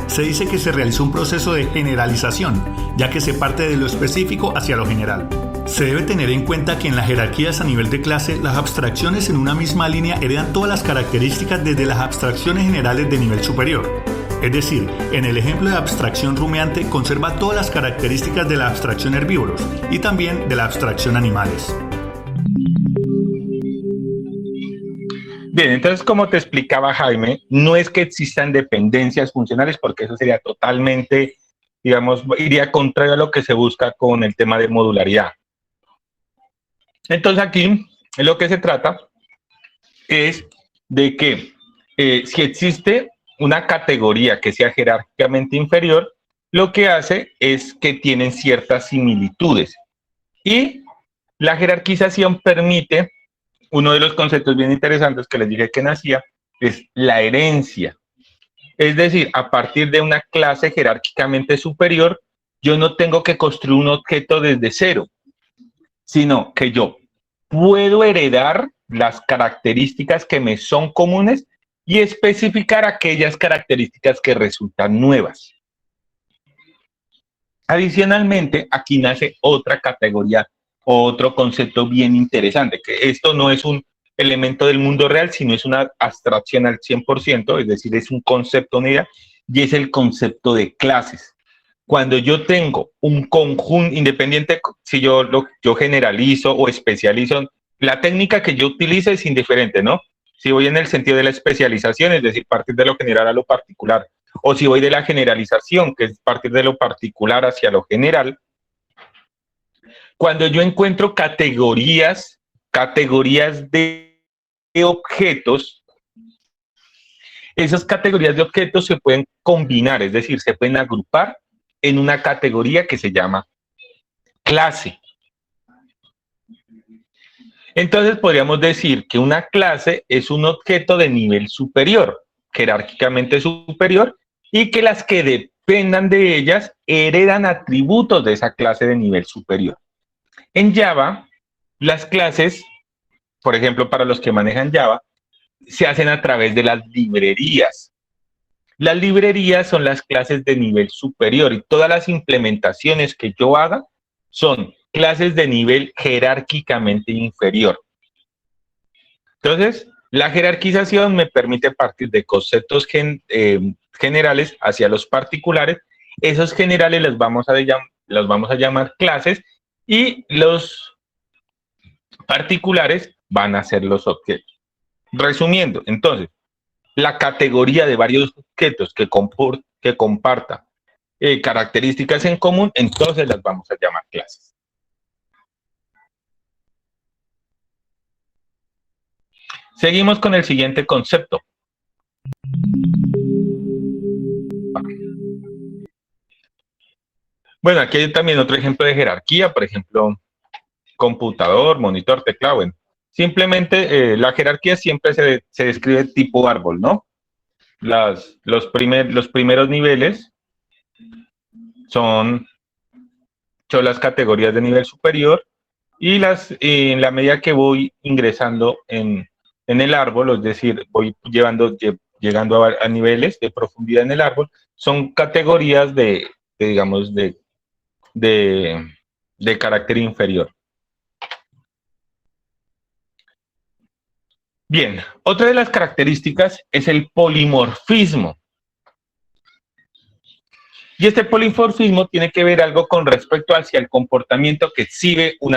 se dice que se realizó un proceso de generalización, ya que se parte de lo específico hacia lo general. Se debe tener en cuenta que en las jerarquías a nivel de clase, las abstracciones en una misma línea heredan todas las características desde las abstracciones generales de nivel superior. Es decir, en el ejemplo de abstracción rumiante conserva todas las características de la abstracción herbívoros y también de la abstracción animales. Bien, entonces como te explicaba Jaime, no es que existan dependencias funcionales porque eso sería totalmente, digamos, iría contrario a lo que se busca con el tema de modularidad. Entonces aquí lo que se trata es de que si existe una categoría que sea jerárquicamente inferior, lo que hace es que tienen ciertas similitudes. Y la jerarquización permite, uno de los conceptos bien interesantes que les dije que nacía, es la herencia. Es decir, a partir de una clase jerárquicamente superior, yo no tengo que construir un objeto desde cero, sino que yo puedo heredar las características que me son comunes y especificar aquellas características que resultan nuevas. Adicionalmente, aquí nace otra categoría, otro concepto bien interesante, que esto no es un elemento del mundo real, sino es una abstracción al 100%, es decir, es un concepto, una idea, y es el concepto de clases. Cuando yo tengo un conjunto independiente, si yo generalizo o especializo, la técnica que yo utilice es indiferente, ¿no? Si voy en el sentido de la especialización, es decir, partir de lo general a lo particular, o si voy de la generalización, que es partir de lo particular hacia lo general, cuando yo encuentro categorías de objetos, esas categorías de objetos se pueden combinar, es decir, se pueden agrupar en una categoría que se llama clase. Entonces podríamos decir que una clase es un objeto de nivel superior, jerárquicamente superior, y que las que dependan de ellas heredan atributos de esa clase de nivel superior. En Java, las clases, por ejemplo, para los que manejan Java, se hacen a través de las librerías. Las librerías son las clases de nivel superior y todas las implementaciones que yo haga son clases de nivel jerárquicamente inferior. Entonces, la jerarquización me permite partir de conceptos generales hacia los particulares. Esos generales los vamos a llamar clases y los particulares van a ser los objetos. Resumiendo, entonces, la categoría de varios objetos que comparta características en común, entonces las vamos a llamar clases. Seguimos con el siguiente concepto. Bueno, aquí hay también otro ejemplo de jerarquía, por ejemplo, computador, monitor, teclado. Bueno, simplemente la jerarquía siempre se describe tipo árbol, ¿no? Los primeros niveles son las categorías de nivel superior y en la medida que voy ingresando en el árbol, es decir, voy llegando a niveles de profundidad en el árbol, son categorías digamos, de carácter inferior. Bien, otra de las características es el polimorfismo. Y este polimorfismo tiene que ver algo con respecto hacia el comportamiento que exhibe un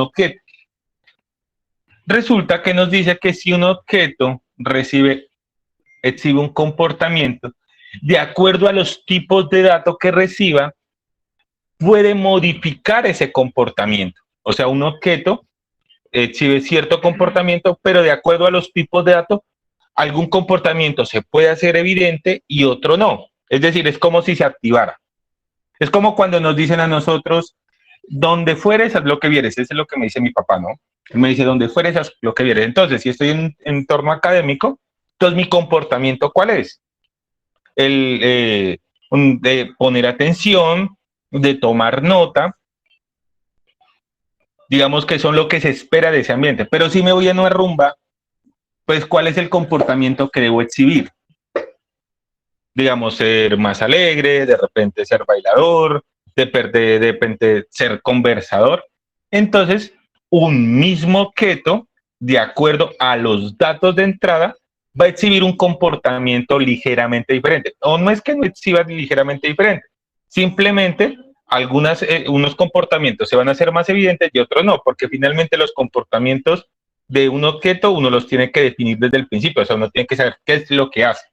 objeto. Resulta que nos dice que si un objeto exhibe un comportamiento, de acuerdo a los tipos de datos que reciba, puede modificar ese comportamiento. O sea, un objeto exhibe cierto comportamiento, pero de acuerdo a los tipos de datos, algún comportamiento se puede hacer evidente y otro no. Es decir, es como si se activara. Es como cuando nos dicen a nosotros, donde fueres, haz lo que vieres. Eso es lo que me dice mi papá, ¿no? Él me dice, donde fueres, haz lo que vieres. Entonces, si estoy en un entorno académico, entonces mi comportamiento, ¿cuál es? De poner atención, de tomar nota, digamos que son lo que se espera de ese ambiente. Pero si me voy a una rumba, pues ¿cuál es el comportamiento que debo exhibir? Digamos, ser más alegre, de repente ser bailador, de repente ser conversador. Entonces, un mismo objeto, de acuerdo a los datos de entrada, va a exhibir un comportamiento ligeramente diferente. O no es que no exhiba ligeramente diferente, simplemente unos comportamientos se van a hacer más evidentes y otros no, porque finalmente los comportamientos de un objeto uno los tiene que definir desde el principio, o sea, uno tiene que saber qué es lo que hace.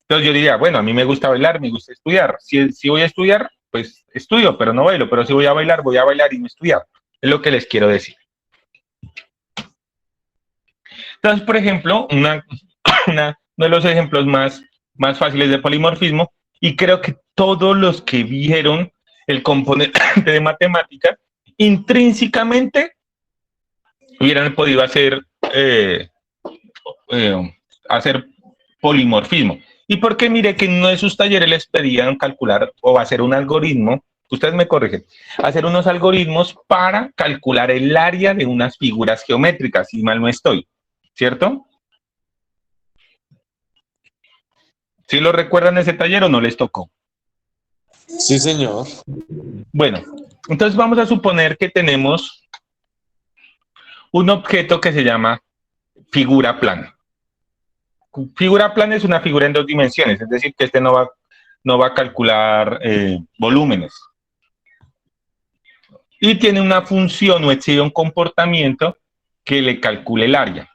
Entonces yo diría, bueno, a mí me gusta bailar, me gusta estudiar. Si voy a estudiar, pues estudio, pero no bailo. Pero si voy a bailar y no estudiar. Es lo que les quiero decir. Entonces, por ejemplo, uno de los ejemplos más fáciles de polimorfismo, y creo que todos los que vieron el componente de matemática, intrínsecamente hubieran podido hacer polimorfismo. ¿Y por qué? Mire que en uno de sus talleres les pedían calcular o hacer un algoritmo, ustedes me corrigen, hacer unos algoritmos para calcular el área de unas figuras geométricas, si mal no estoy, ¿cierto? ¿Sí lo recuerdan ese taller o no les tocó? Sí, señor. Bueno, entonces vamos a suponer que tenemos un objeto que se llama figura plana. Figura plana es una figura en dos dimensiones, es decir, que no va a calcular volúmenes. Y tiene una función o exhibe un comportamiento que le calcule el área.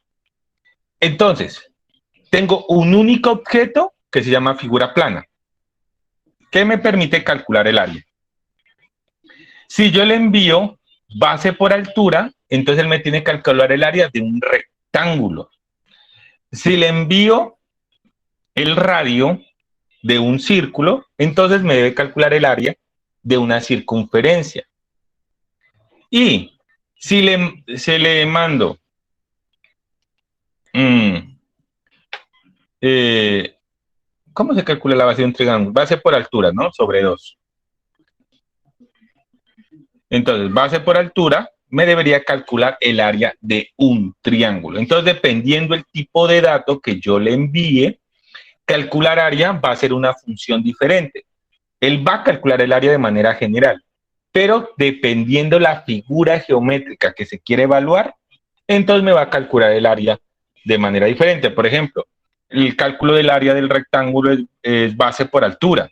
Entonces, tengo un único objeto que se llama figura plana, que me permite calcular el área. Si yo le envío base por altura, entonces él me tiene que calcular el área de un rectángulo. Si le envío el radio de un círculo, entonces me debe calcular el área de una circunferencia. Y si se le mando ¿cómo se calcula la base de un triángulo? Base por altura, ¿no? Sobre 2. Entonces, base por altura, me debería calcular el área de un triángulo. Entonces, dependiendo del tipo de dato que yo le envíe, calcular área va a ser una función diferente. Él va a calcular el área de manera general, pero dependiendo la figura geométrica que se quiere evaluar, entonces me va a calcular el área de manera diferente. Por ejemplo, el cálculo del área del rectángulo es base por altura.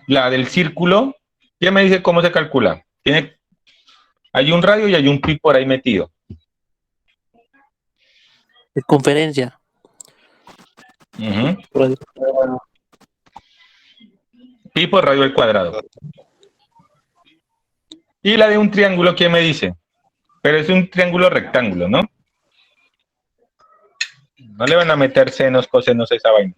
La del círculo, ya me dice cómo se calcula. Hay un radio y hay un pi por ahí metido. Circunferencia. Pi por radio al cuadrado. Y la de un triángulo, ¿qué me dice? Pero es un triángulo rectángulo, ¿no? No le van a meter senos, cosenos a esa vaina.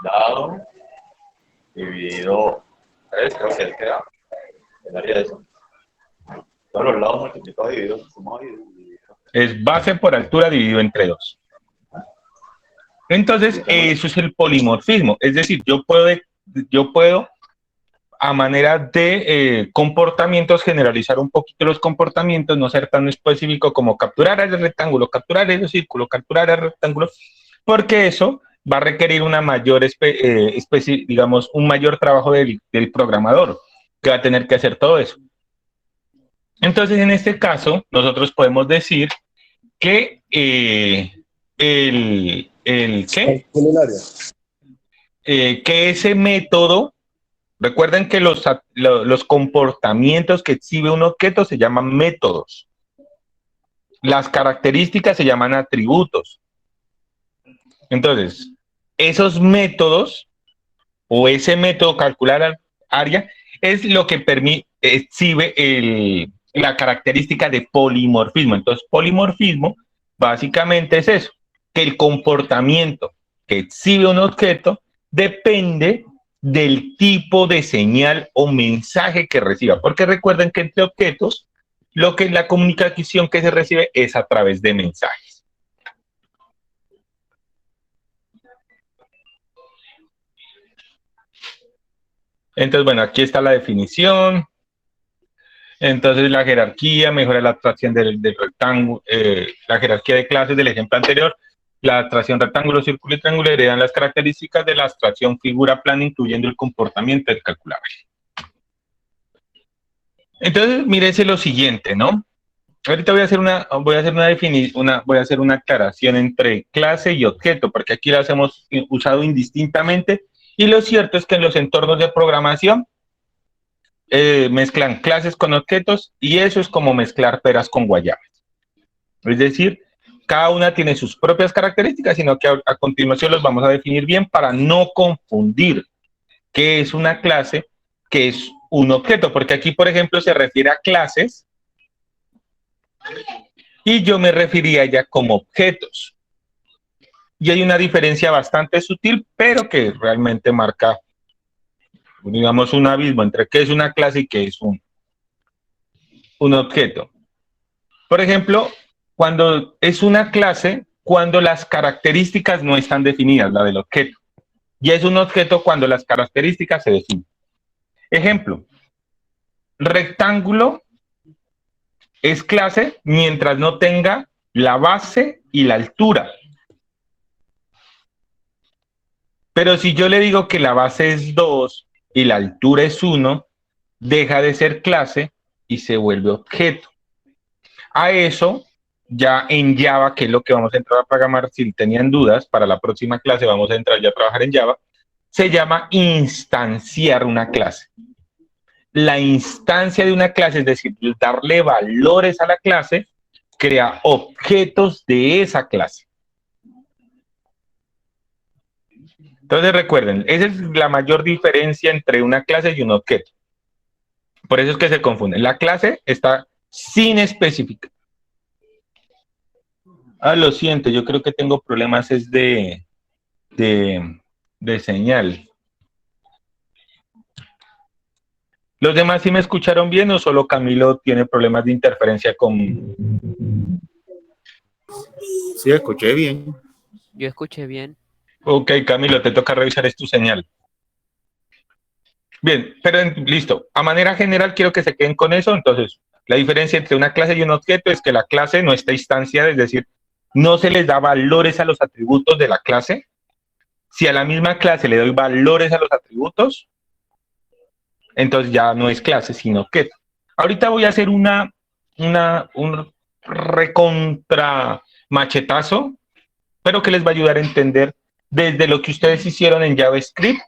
Dado dividido 3, creo que queda. Quedaría eso. Todos los lados multiplicados divididos, sumados y divididos. Es base por altura dividido entre 2. Entonces, eso es el polimorfismo. Es decir, yo puedo a manera de comportamientos, generalizar un poquito los comportamientos, no ser tan específico como capturar el rectángulo, capturar el círculo, capturar el rectángulo, porque eso va a requerir una mayor digamos, un mayor trabajo del programador, que va a tener que hacer todo eso. Entonces, en este caso, nosotros podemos decir que que ese método, recuerden que los comportamientos que exhibe un objeto se llaman métodos. Las características se llaman atributos. Entonces, esos métodos o ese método calcular área es lo que exhibe la característica de polimorfismo. Entonces, polimorfismo básicamente es eso, que el comportamiento que exhibe un objeto depende del tipo de señal o mensaje que reciba, porque recuerden que entre objetos la comunicación que se recibe es a través de mensajes. Entonces, bueno, aquí está la definición. Entonces, la jerarquía mejora la abstracción del rectángulo, la jerarquía de clases del ejemplo anterior. La abstracción rectángulo, círculo y triángulo heredan las características de la abstracción figura plana, incluyendo el comportamiento del calculable. Entonces, mírense lo siguiente, ¿no? Ahorita voy a hacer una aclaración entre clase y objeto, porque aquí las hemos usado indistintamente, y lo cierto es que en los entornos de programación mezclan clases con objetos, y eso es como mezclar peras con guayabas. Es decir, cada una tiene sus propias características, sino que a continuación los vamos a definir bien para no confundir qué es una clase, qué es un objeto, porque aquí, por ejemplo, se refiere a clases y yo me refería ya como objetos. Y hay una diferencia bastante sutil, pero que realmente marca, digamos, un abismo entre qué es una clase y qué es un objeto. Por ejemplo, cuando es una clase, cuando las características no están definidas, la del objeto. Y es un objeto cuando las características se definen. Ejemplo, rectángulo es clase mientras no tenga la base y la altura. Pero si yo le digo que la base es 2 y la altura es 1, deja de ser clase y se vuelve objeto. A eso, ya en Java, que es lo que vamos a entrar a programar, si tenían dudas, para la próxima clase vamos a entrar ya a trabajar en Java, se llama instanciar una clase. La instancia de una clase, es decir, darle valores a la clase, crea objetos de esa clase. Entonces recuerden, esa es la mayor diferencia entre una clase y un objeto. Por eso es que se confunden. La clase está sin especificar. Lo siento, yo creo que tengo problemas es de señal. ¿Los demás sí me escucharon bien o solo Camilo tiene problemas de interferencia con...? Sí, escuché bien. Yo escuché bien. Ok, Camilo, te toca revisar tu señal. Bien, pero listo. A manera general quiero que se queden con eso. Entonces, la diferencia entre una clase y un objeto es que la clase no está instanciada, es decir, no se les da valores a los atributos de la clase. Si a la misma clase le doy valores a los atributos, entonces ya no es clase, sino objeto. Ahorita voy a hacer un recontra machetazo, pero que les va a ayudar a entender desde lo que ustedes hicieron en JavaScript,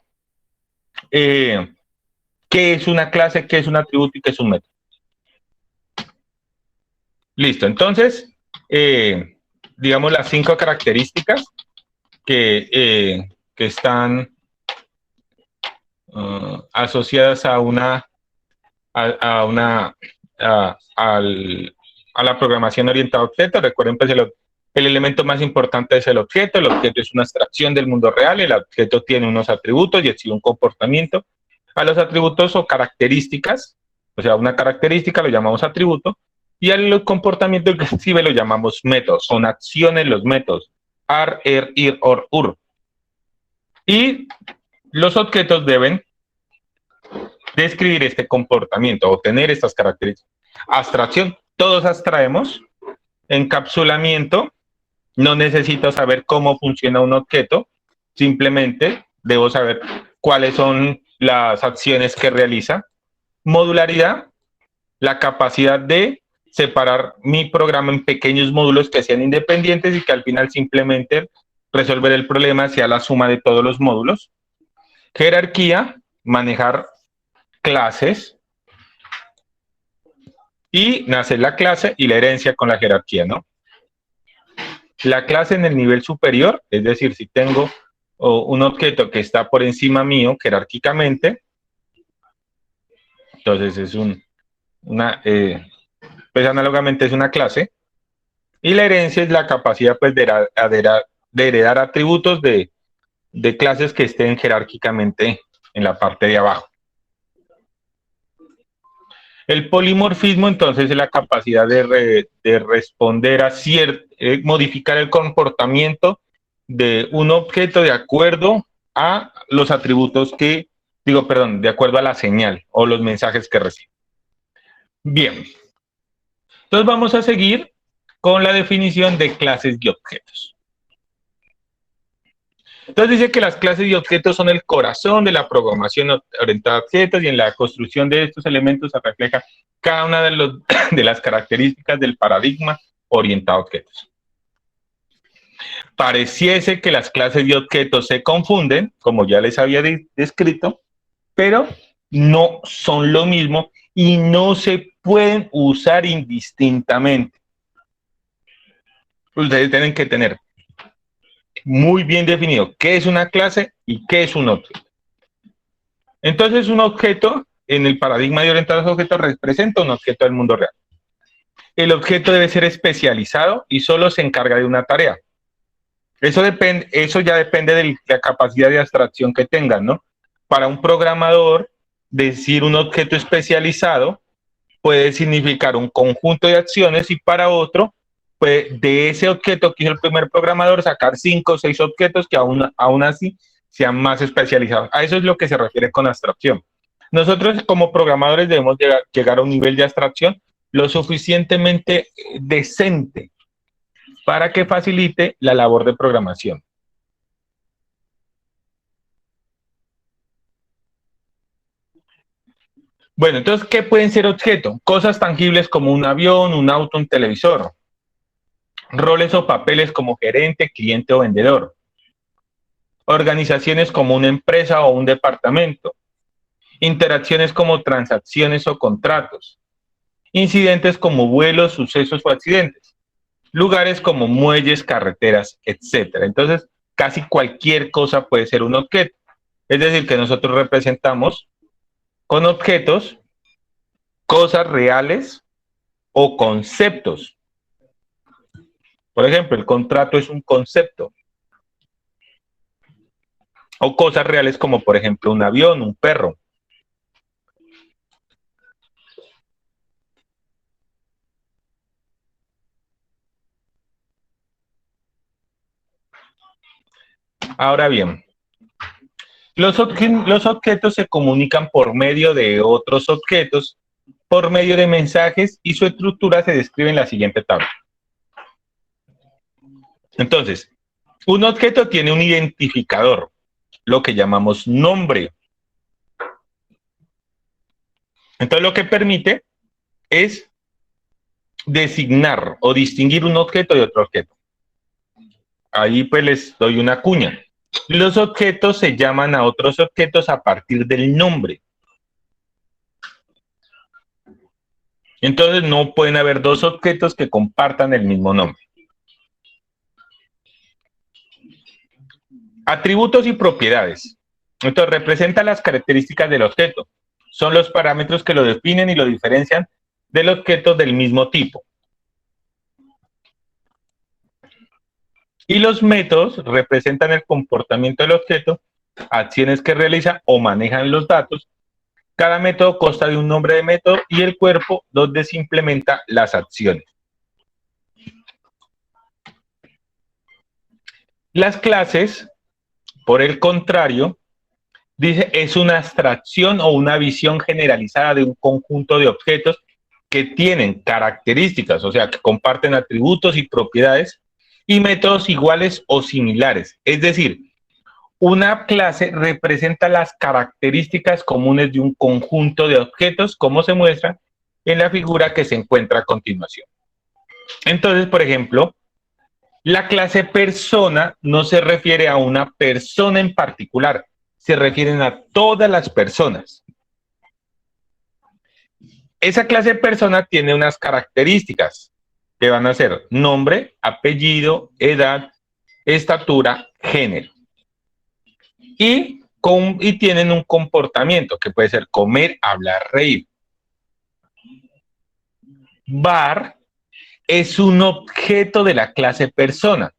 qué es una clase, qué es un atributo y qué es un método. Listo, entonces, digamos, las 5 características que están asociadas a la programación orientada a objetos. Recuerden, pues, el elemento más importante es el objeto es una abstracción del mundo real, el objeto tiene unos atributos y exhibe un comportamiento. A los atributos o características, o sea, una característica lo llamamos atributo, y al comportamiento que exhibe lo llamamos métodos, son acciones los métodos, ar, er, ir, or, ur. Y los objetos deben describir este comportamiento o tener estas características. Abstracción, todos abstraemos. Encapsulamiento, no necesito saber cómo funciona un objeto, simplemente debo saber cuáles son las acciones que realiza. Modularidad, la capacidad de separar mi programa en pequeños módulos que sean independientes y que al final simplemente resolver el problema sea la suma de todos los módulos. Jerarquía, manejar clases. Y nace la clase y la herencia con la jerarquía, ¿no? La clase en el nivel superior, es decir, si tengo un objeto que está por encima mío jerárquicamente, entonces es pues análogamente es una clase, y la herencia es la capacidad, pues, de heredar atributos de clases que estén jerárquicamente en la parte de abajo. El polimorfismo, entonces, es la capacidad de responder a modificar el comportamiento de un objeto de acuerdo a los atributos de acuerdo a la señal o los mensajes que recibe. Bien. Entonces vamos a seguir con la definición de clases y objetos. Entonces dice que las clases y objetos son el corazón de la programación orientada a objetos, y en la construcción de estos elementos se refleja cada una de las características del paradigma orientado a objetos. Pareciese que las clases y objetos se confunden, como ya les había descrito, pero no son lo mismo y no se pueden usar indistintamente. Ustedes tienen que tener muy bien definido qué es una clase y qué es un objeto. Entonces, un objeto, en el paradigma de orientados a objetos, representa un objeto del mundo real. El objeto debe ser especializado y solo se encarga de una tarea. Eso ya depende de la capacidad de abstracción que tengan, ¿no? Para un programador, decir un objeto especializado puede significar un conjunto de acciones, y para otro, pues, de ese objeto que hizo el primer programador, sacar 5 o 6 objetos que aún así sean más especializados. A eso es lo que se refiere con abstracción. Nosotros, como programadores, debemos llegar a un nivel de abstracción lo suficientemente decente para que facilite la labor de programación. Bueno, entonces, ¿qué pueden ser objetos? Cosas tangibles como un avión, un auto, un televisor. Roles o papeles como gerente, cliente o vendedor. Organizaciones como una empresa o un departamento. Interacciones como transacciones o contratos. Incidentes como vuelos, sucesos o accidentes. Lugares como muelles, carreteras, etc. Entonces, casi cualquier cosa puede ser un objeto. Es decir, que nosotros representamos con objetos cosas reales o conceptos. Por ejemplo, el contrato es un concepto. O cosas reales como, por ejemplo, un avión, un perro. Ahora bien, los objetos se comunican por medio de otros objetos, por medio de mensajes, y su estructura se describe en la siguiente tabla. Entonces, un objeto tiene un identificador, lo que llamamos nombre. Entonces, lo que permite es designar o distinguir un objeto de otro objeto. Ahí pues les doy una cuña. Los objetos se llaman a otros objetos a partir del nombre. Entonces no pueden haber dos objetos que compartan el mismo nombre. Atributos y propiedades. Entonces, representa las características del objeto. Son los parámetros que lo definen y lo diferencian del objeto del mismo tipo. Y los métodos representan el comportamiento del objeto, acciones que realiza o manejan los datos. Cada método consta de un nombre de método y el cuerpo donde se implementa las acciones. Las clases, por el contrario, dice, es una abstracción o una visión generalizada de un conjunto de objetos que tienen características, o sea, que comparten atributos y propiedades y métodos iguales o similares. Es decir, una clase representa las características comunes de un conjunto de objetos, como se muestra en la figura que se encuentra a continuación. Entonces, por ejemplo, la clase persona no se refiere a una persona en particular, se refieren a todas las personas. Esa clase persona tiene unas características que van a ser nombre, apellido, edad, estatura, género. Y tienen un comportamiento que puede ser comer, hablar, reír. Var es un objeto de la clase persona.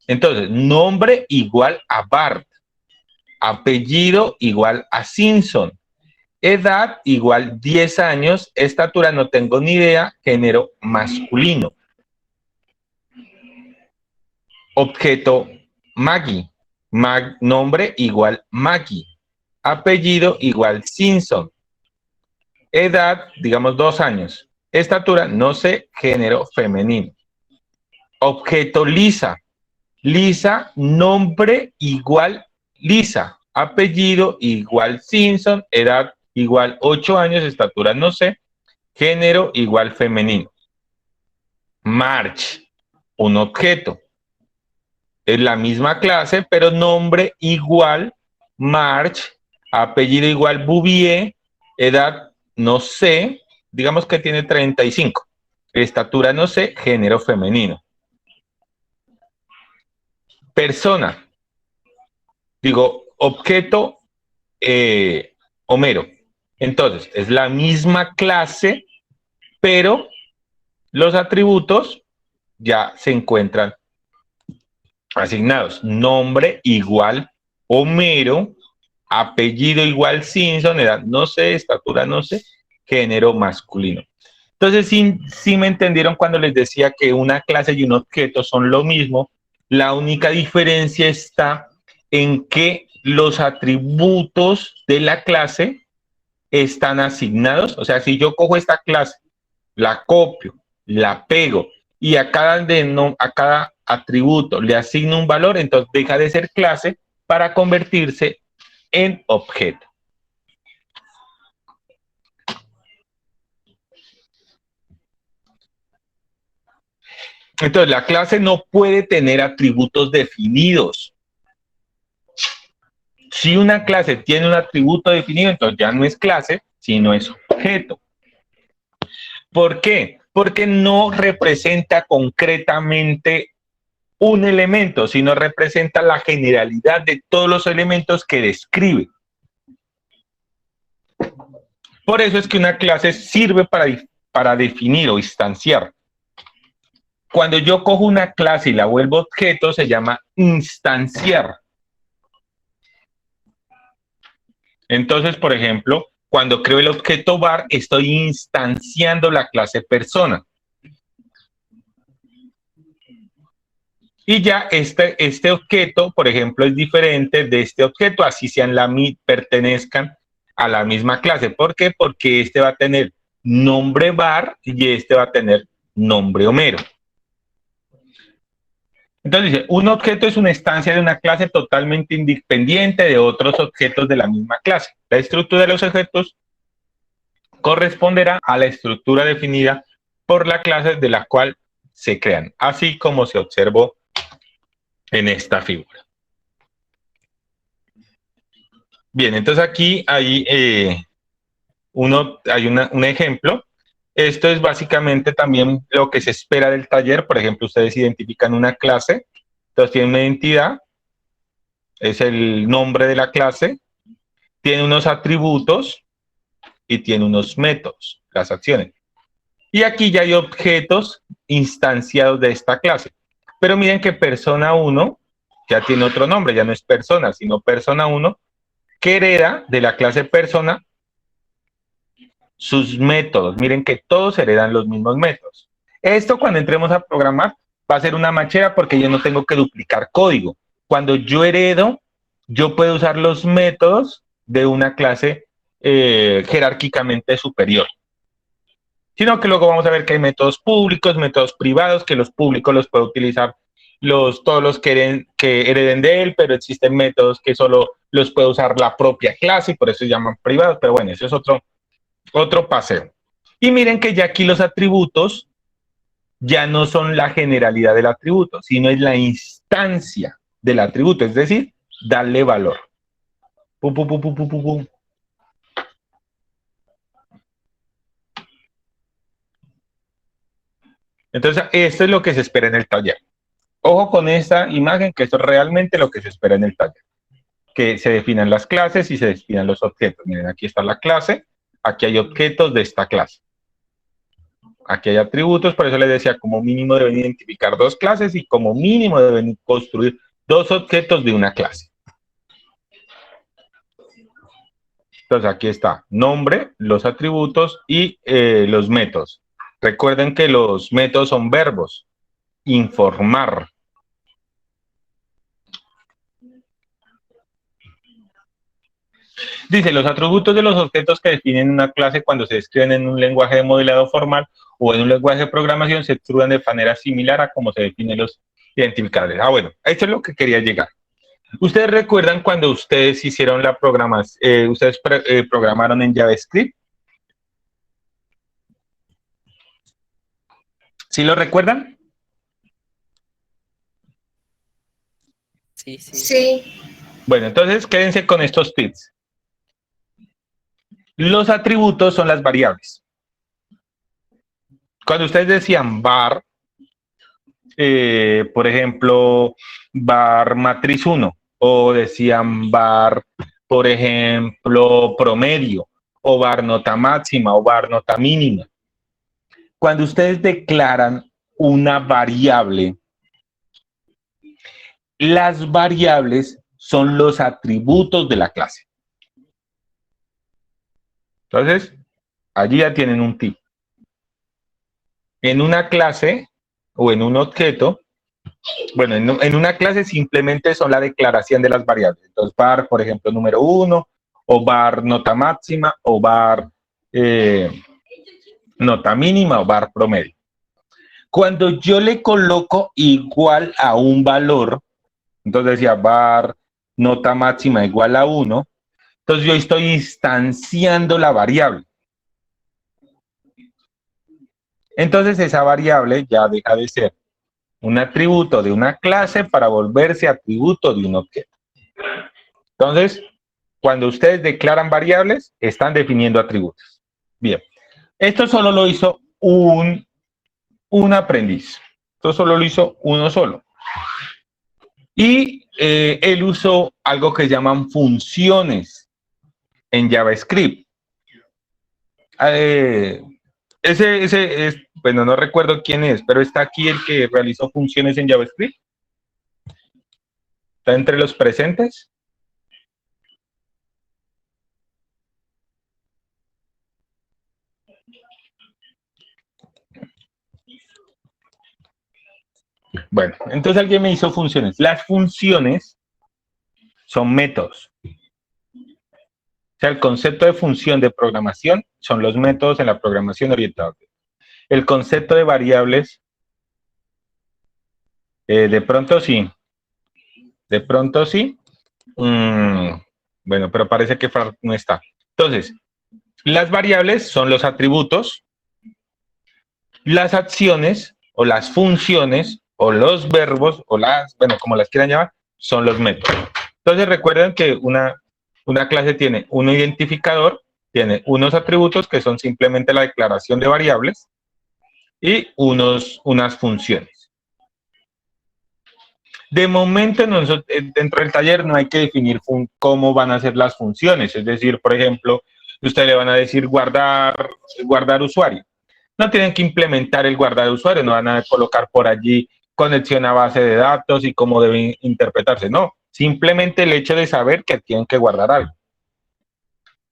Entonces, nombre igual a Bart, apellido igual a Simpson, edad igual 10 años, estatura no tengo ni idea, género masculino. Objeto Maggie, nombre igual Maggie, apellido igual Simpson, edad digamos 2 años, estatura no sé, género femenino. Objeto Lisa, Lisa, nombre igual Lisa, apellido igual Simpson, edad igual 8 años, estatura no sé, género igual femenino. March, un objeto. Es la misma clase, pero nombre igual March, apellido igual Bouvier, edad no sé, digamos que tiene 35, estatura no sé, género femenino. Persona, digo, objeto Homero. Entonces, es la misma clase, pero los atributos ya se encuentran asignados. Nombre igual Homero, apellido igual Simpson, edad no sé, estatura no sé, género masculino. Entonces, sí me entendieron cuando les decía que una clase y un objeto son lo mismo. La única diferencia está en que los atributos de la clase están asignados. O sea, si yo cojo esta clase, la copio, la pego y a cada atributo le asigno un valor, entonces deja de ser clase para convertirse en objeto. Entonces, la clase no puede tener atributos definidos. Si una clase tiene un atributo definido, entonces ya no es clase, sino es objeto. ¿Por qué? Porque no representa concretamente un elemento, sino representa la generalidad de todos los elementos que describe. Por eso es que una clase sirve para definir o instanciar. Cuando yo cojo una clase y la vuelvo objeto, se llama instanciar. Entonces, por ejemplo, cuando creo el objeto var, estoy instanciando la clase persona. Y ya este objeto, por ejemplo, es diferente de este objeto, así pertenezcan a la misma clase. ¿Por qué? Porque este va a tener nombre var y este va a tener nombre Homero. Entonces dice, un objeto es una instancia de una clase totalmente independiente de otros objetos de la misma clase. La estructura de los objetos corresponderá a la estructura definida por la clase de la cual se crean, así como se observó en esta figura. Bien, entonces aquí hay un ejemplo. Esto es básicamente también lo que se espera del taller. Por ejemplo, ustedes identifican una clase Entonces tiene una identidad, es el nombre de la clase, tiene unos atributos y tiene unos métodos, las acciones. Y aquí ya hay objetos instanciados de esta clase. Pero miren que persona 1 ya tiene otro nombre, ya no es persona, sino persona 1, que hereda de la clase persona sus métodos. Miren que todos heredan los mismos métodos. Esto cuando entremos a programar va a ser una machera porque yo no tengo que duplicar código. Cuando yo heredo, yo puedo usar los métodos de una clase jerárquicamente superior. Sino que luego vamos a ver que hay métodos públicos, métodos privados, que los públicos los puede utilizar todos los que hereden de él, pero existen métodos que solo los puede usar la propia clase y por eso se llaman privados, pero bueno, eso es otro paseo. Y miren que ya aquí los atributos ya no son la generalidad del atributo, sino es la instancia del atributo, es decir, darle valor. Pum, pum, pum, pum, pum, pum, pum. Entonces, esto es lo que se espera en el taller. Ojo con esta imagen, que esto es realmente lo que se espera en el taller. Que se definan las clases y se definan los objetos. Miren, aquí está la clase, aquí hay objetos de esta clase. Aquí hay atributos, por eso les decía, como mínimo deben identificar 2 clases y como mínimo deben construir 2 objetos de una clase. Entonces, aquí está nombre, los atributos y los métodos. Recuerden que los métodos son verbos. Informar. Dice, los atributos de los objetos que definen una clase cuando se describen en un lenguaje de modelado formal o en un lenguaje de programación se estructuran de manera similar a cómo se definen los identificadores. Bueno, esto es lo que quería llegar. ¿Ustedes recuerdan cuando ustedes hicieron la programación, ustedes programaron en JavaScript? ¿Sí lo recuerdan? Sí, sí. Sí. Bueno, entonces quédense con estos tips. Los atributos son las variables. Cuando ustedes decían var, por ejemplo, var matriz 1, o decían var, por ejemplo, promedio, o var nota máxima, o var nota mínima. Cuando ustedes declaran una variable, las variables son los atributos de la clase. Entonces, allí ya tienen un tip. En una clase o en un objeto, bueno, en una clase simplemente son la declaración de las variables. Entonces, var, por ejemplo, número 1, o var nota máxima, o var nota mínima, o var promedio. Cuando yo le coloco igual a un valor, entonces decía var nota máxima igual a 1, entonces yo estoy instanciando la variable. Entonces esa variable ya deja de ser un atributo de una clase para volverse atributo de un objeto. Entonces, cuando ustedes declaran variables, están definiendo atributos. Bien, esto solo lo hizo un aprendiz. Esto solo lo hizo uno solo. Y él usó algo que llaman funciones en JavaScript. Bueno, no recuerdo quién es, pero está aquí el que realizó funciones en JavaScript. ¿Está entre los presentes? Bueno, entonces alguien me hizo funciones. Las funciones son métodos. O sea, el concepto de función de programación son los métodos en la programación orientada. El concepto de variables, de pronto sí. De pronto sí. Bueno, pero parece que no está. Entonces, las variables son los atributos, las acciones o las funciones o los verbos o bueno, como las quieran llamar, son los métodos. Entonces recuerden que una clase tiene un identificador, tiene unos atributos que son simplemente la declaración de variables y unas funciones. De momento, dentro del taller no hay que definir cómo van a ser las funciones. Es decir, por ejemplo, ustedes le van a decir guardar usuario. No tienen que implementar el guardar usuario, no van a colocar por allí conexión a base de datos y cómo deben interpretarse. No, simplemente el hecho de saber que tienen que guardar algo.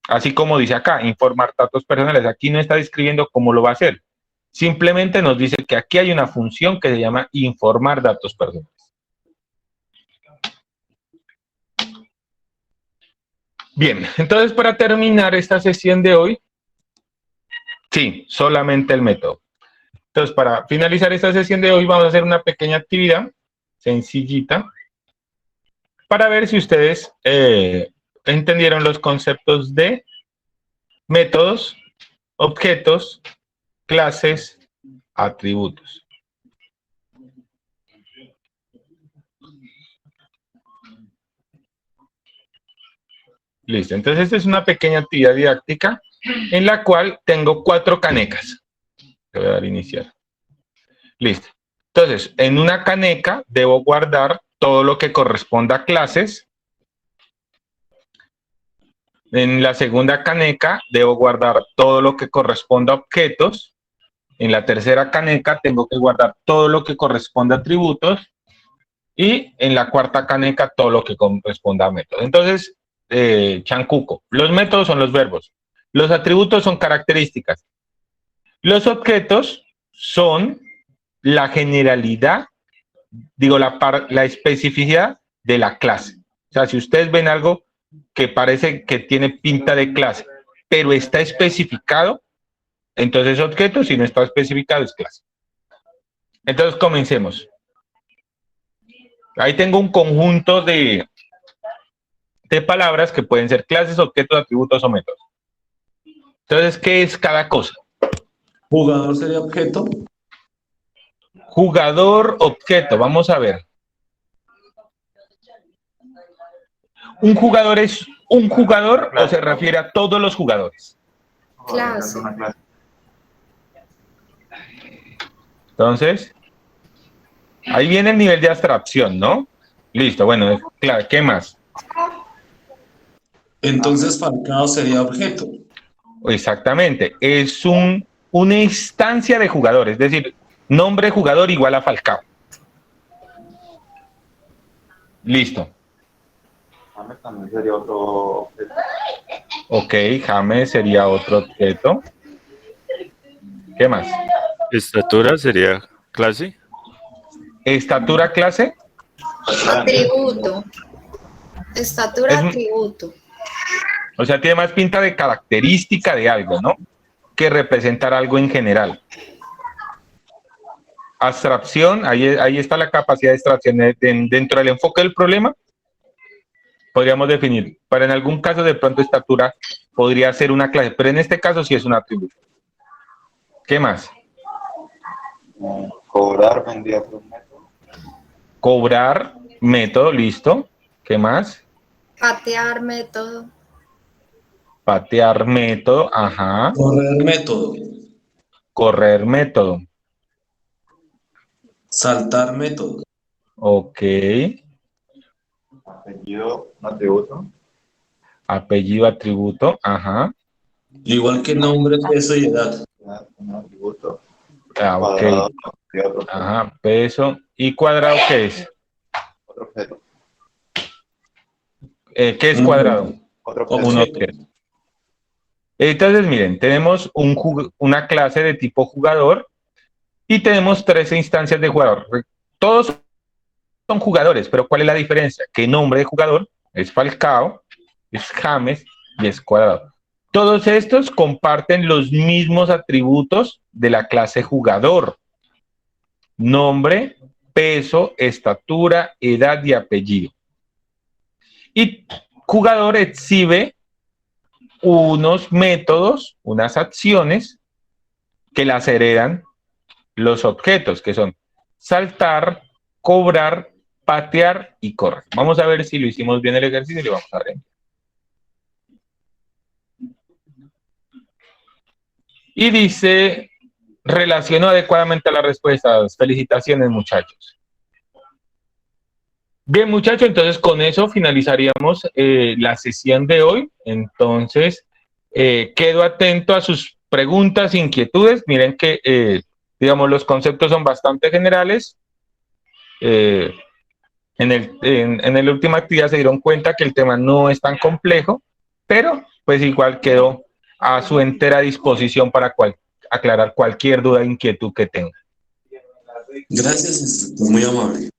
Así como dice acá, informar datos personales. Aquí no está describiendo cómo lo va a hacer. Simplemente nos dice que aquí hay una función que se llama informar datos personales. Bien, entonces para terminar esta sesión de hoy, sí, solamente el método. Entonces, para finalizar esta sesión de hoy, vamos a hacer una pequeña actividad sencillita para ver si ustedes entendieron los conceptos de métodos, objetos, clases, atributos. Listo, entonces esta es una pequeña actividad didáctica en la cual tengo 4 canecas. Le voy a dar a iniciar. Listo. Entonces, en una caneca debo guardar todo lo que corresponda a clases. En la segunda caneca debo guardar todo lo que corresponda a objetos. En la tercera caneca tengo que guardar todo lo que corresponda a atributos. Y en la cuarta caneca todo lo que corresponda a métodos. Entonces, chancuco. Los métodos son los verbos. Los atributos son características. Los objetos son la generalidad, digo, la especificidad de la clase. O sea, si ustedes ven algo que parece que tiene pinta de clase, pero está especificado, entonces es objeto. Si no está especificado, es clase. Entonces, comencemos. Ahí tengo un conjunto de palabras que pueden ser clases, objetos, atributos o métodos. Entonces, ¿qué es cada cosa? ¿Jugador sería objeto? Jugador, objeto. Vamos a ver. ¿Un jugador es un jugador o se refiere a todos los jugadores? Clase. Entonces, ahí viene el nivel de abstracción, ¿no? Listo, bueno, claro, ¿qué más? Entonces Falcao sería objeto. Exactamente, es una instancia de jugador, es decir, nombre jugador igual a Falcao. Listo. James también sería otro objeto. Ok, James sería otro objeto. ¿Qué más? Estatura sería clase. Estatura, clase. Atributo. Estatura, Es- atributo. O sea, tiene más pinta de característica de algo, ¿no? Que representar algo en general. Abstracción, ahí está la capacidad de extracción dentro del enfoque del problema. Podríamos definir, pero en algún caso de pronto estatura podría ser una clase, pero en este caso sí es un atributo. ¿Qué más? Cobrar vendría por un método. Cobrar, método, listo. ¿Qué más? Patear, método. Patear, método, ajá. Correr, método. Correr, método. Saltar, método. Ok. Apellido, un atributo. Apellido, atributo, ajá. Igual que nombre, peso y edad. Un atributo. Ah, ok. Cuadrado, sería otro objeto. Ajá, peso. ¿Y cuadrado qué es? Otro objeto. ¿Qué es cuadrado? Otro Objeto. Un objeto. Entonces, miren, tenemos una clase de tipo jugador y tenemos 13 instancias de jugador. Todos son jugadores, pero ¿cuál es la diferencia? Que nombre de jugador es Falcao, es James y es Cuadrado. Todos estos comparten los mismos atributos de la clase jugador. Nombre, peso, estatura, edad y apellido. Y jugador exhibe unos métodos, unas acciones que las heredan los objetos, que son saltar, cobrar, patear y correr. Vamos a ver si lo hicimos bien el ejercicio y le vamos a ver. Y dice, relacionó adecuadamente las respuestas. Felicitaciones, muchachos. Bien, muchachos, entonces con eso finalizaríamos la sesión de hoy. Entonces, quedo atento a sus preguntas, inquietudes. Miren que, digamos, los conceptos son bastante generales. En la última actividad se dieron cuenta que el tema no es tan complejo, pero pues igual quedó a su entera disposición para aclarar cualquier duda o inquietud que tenga. Gracias, instructor, muy amable.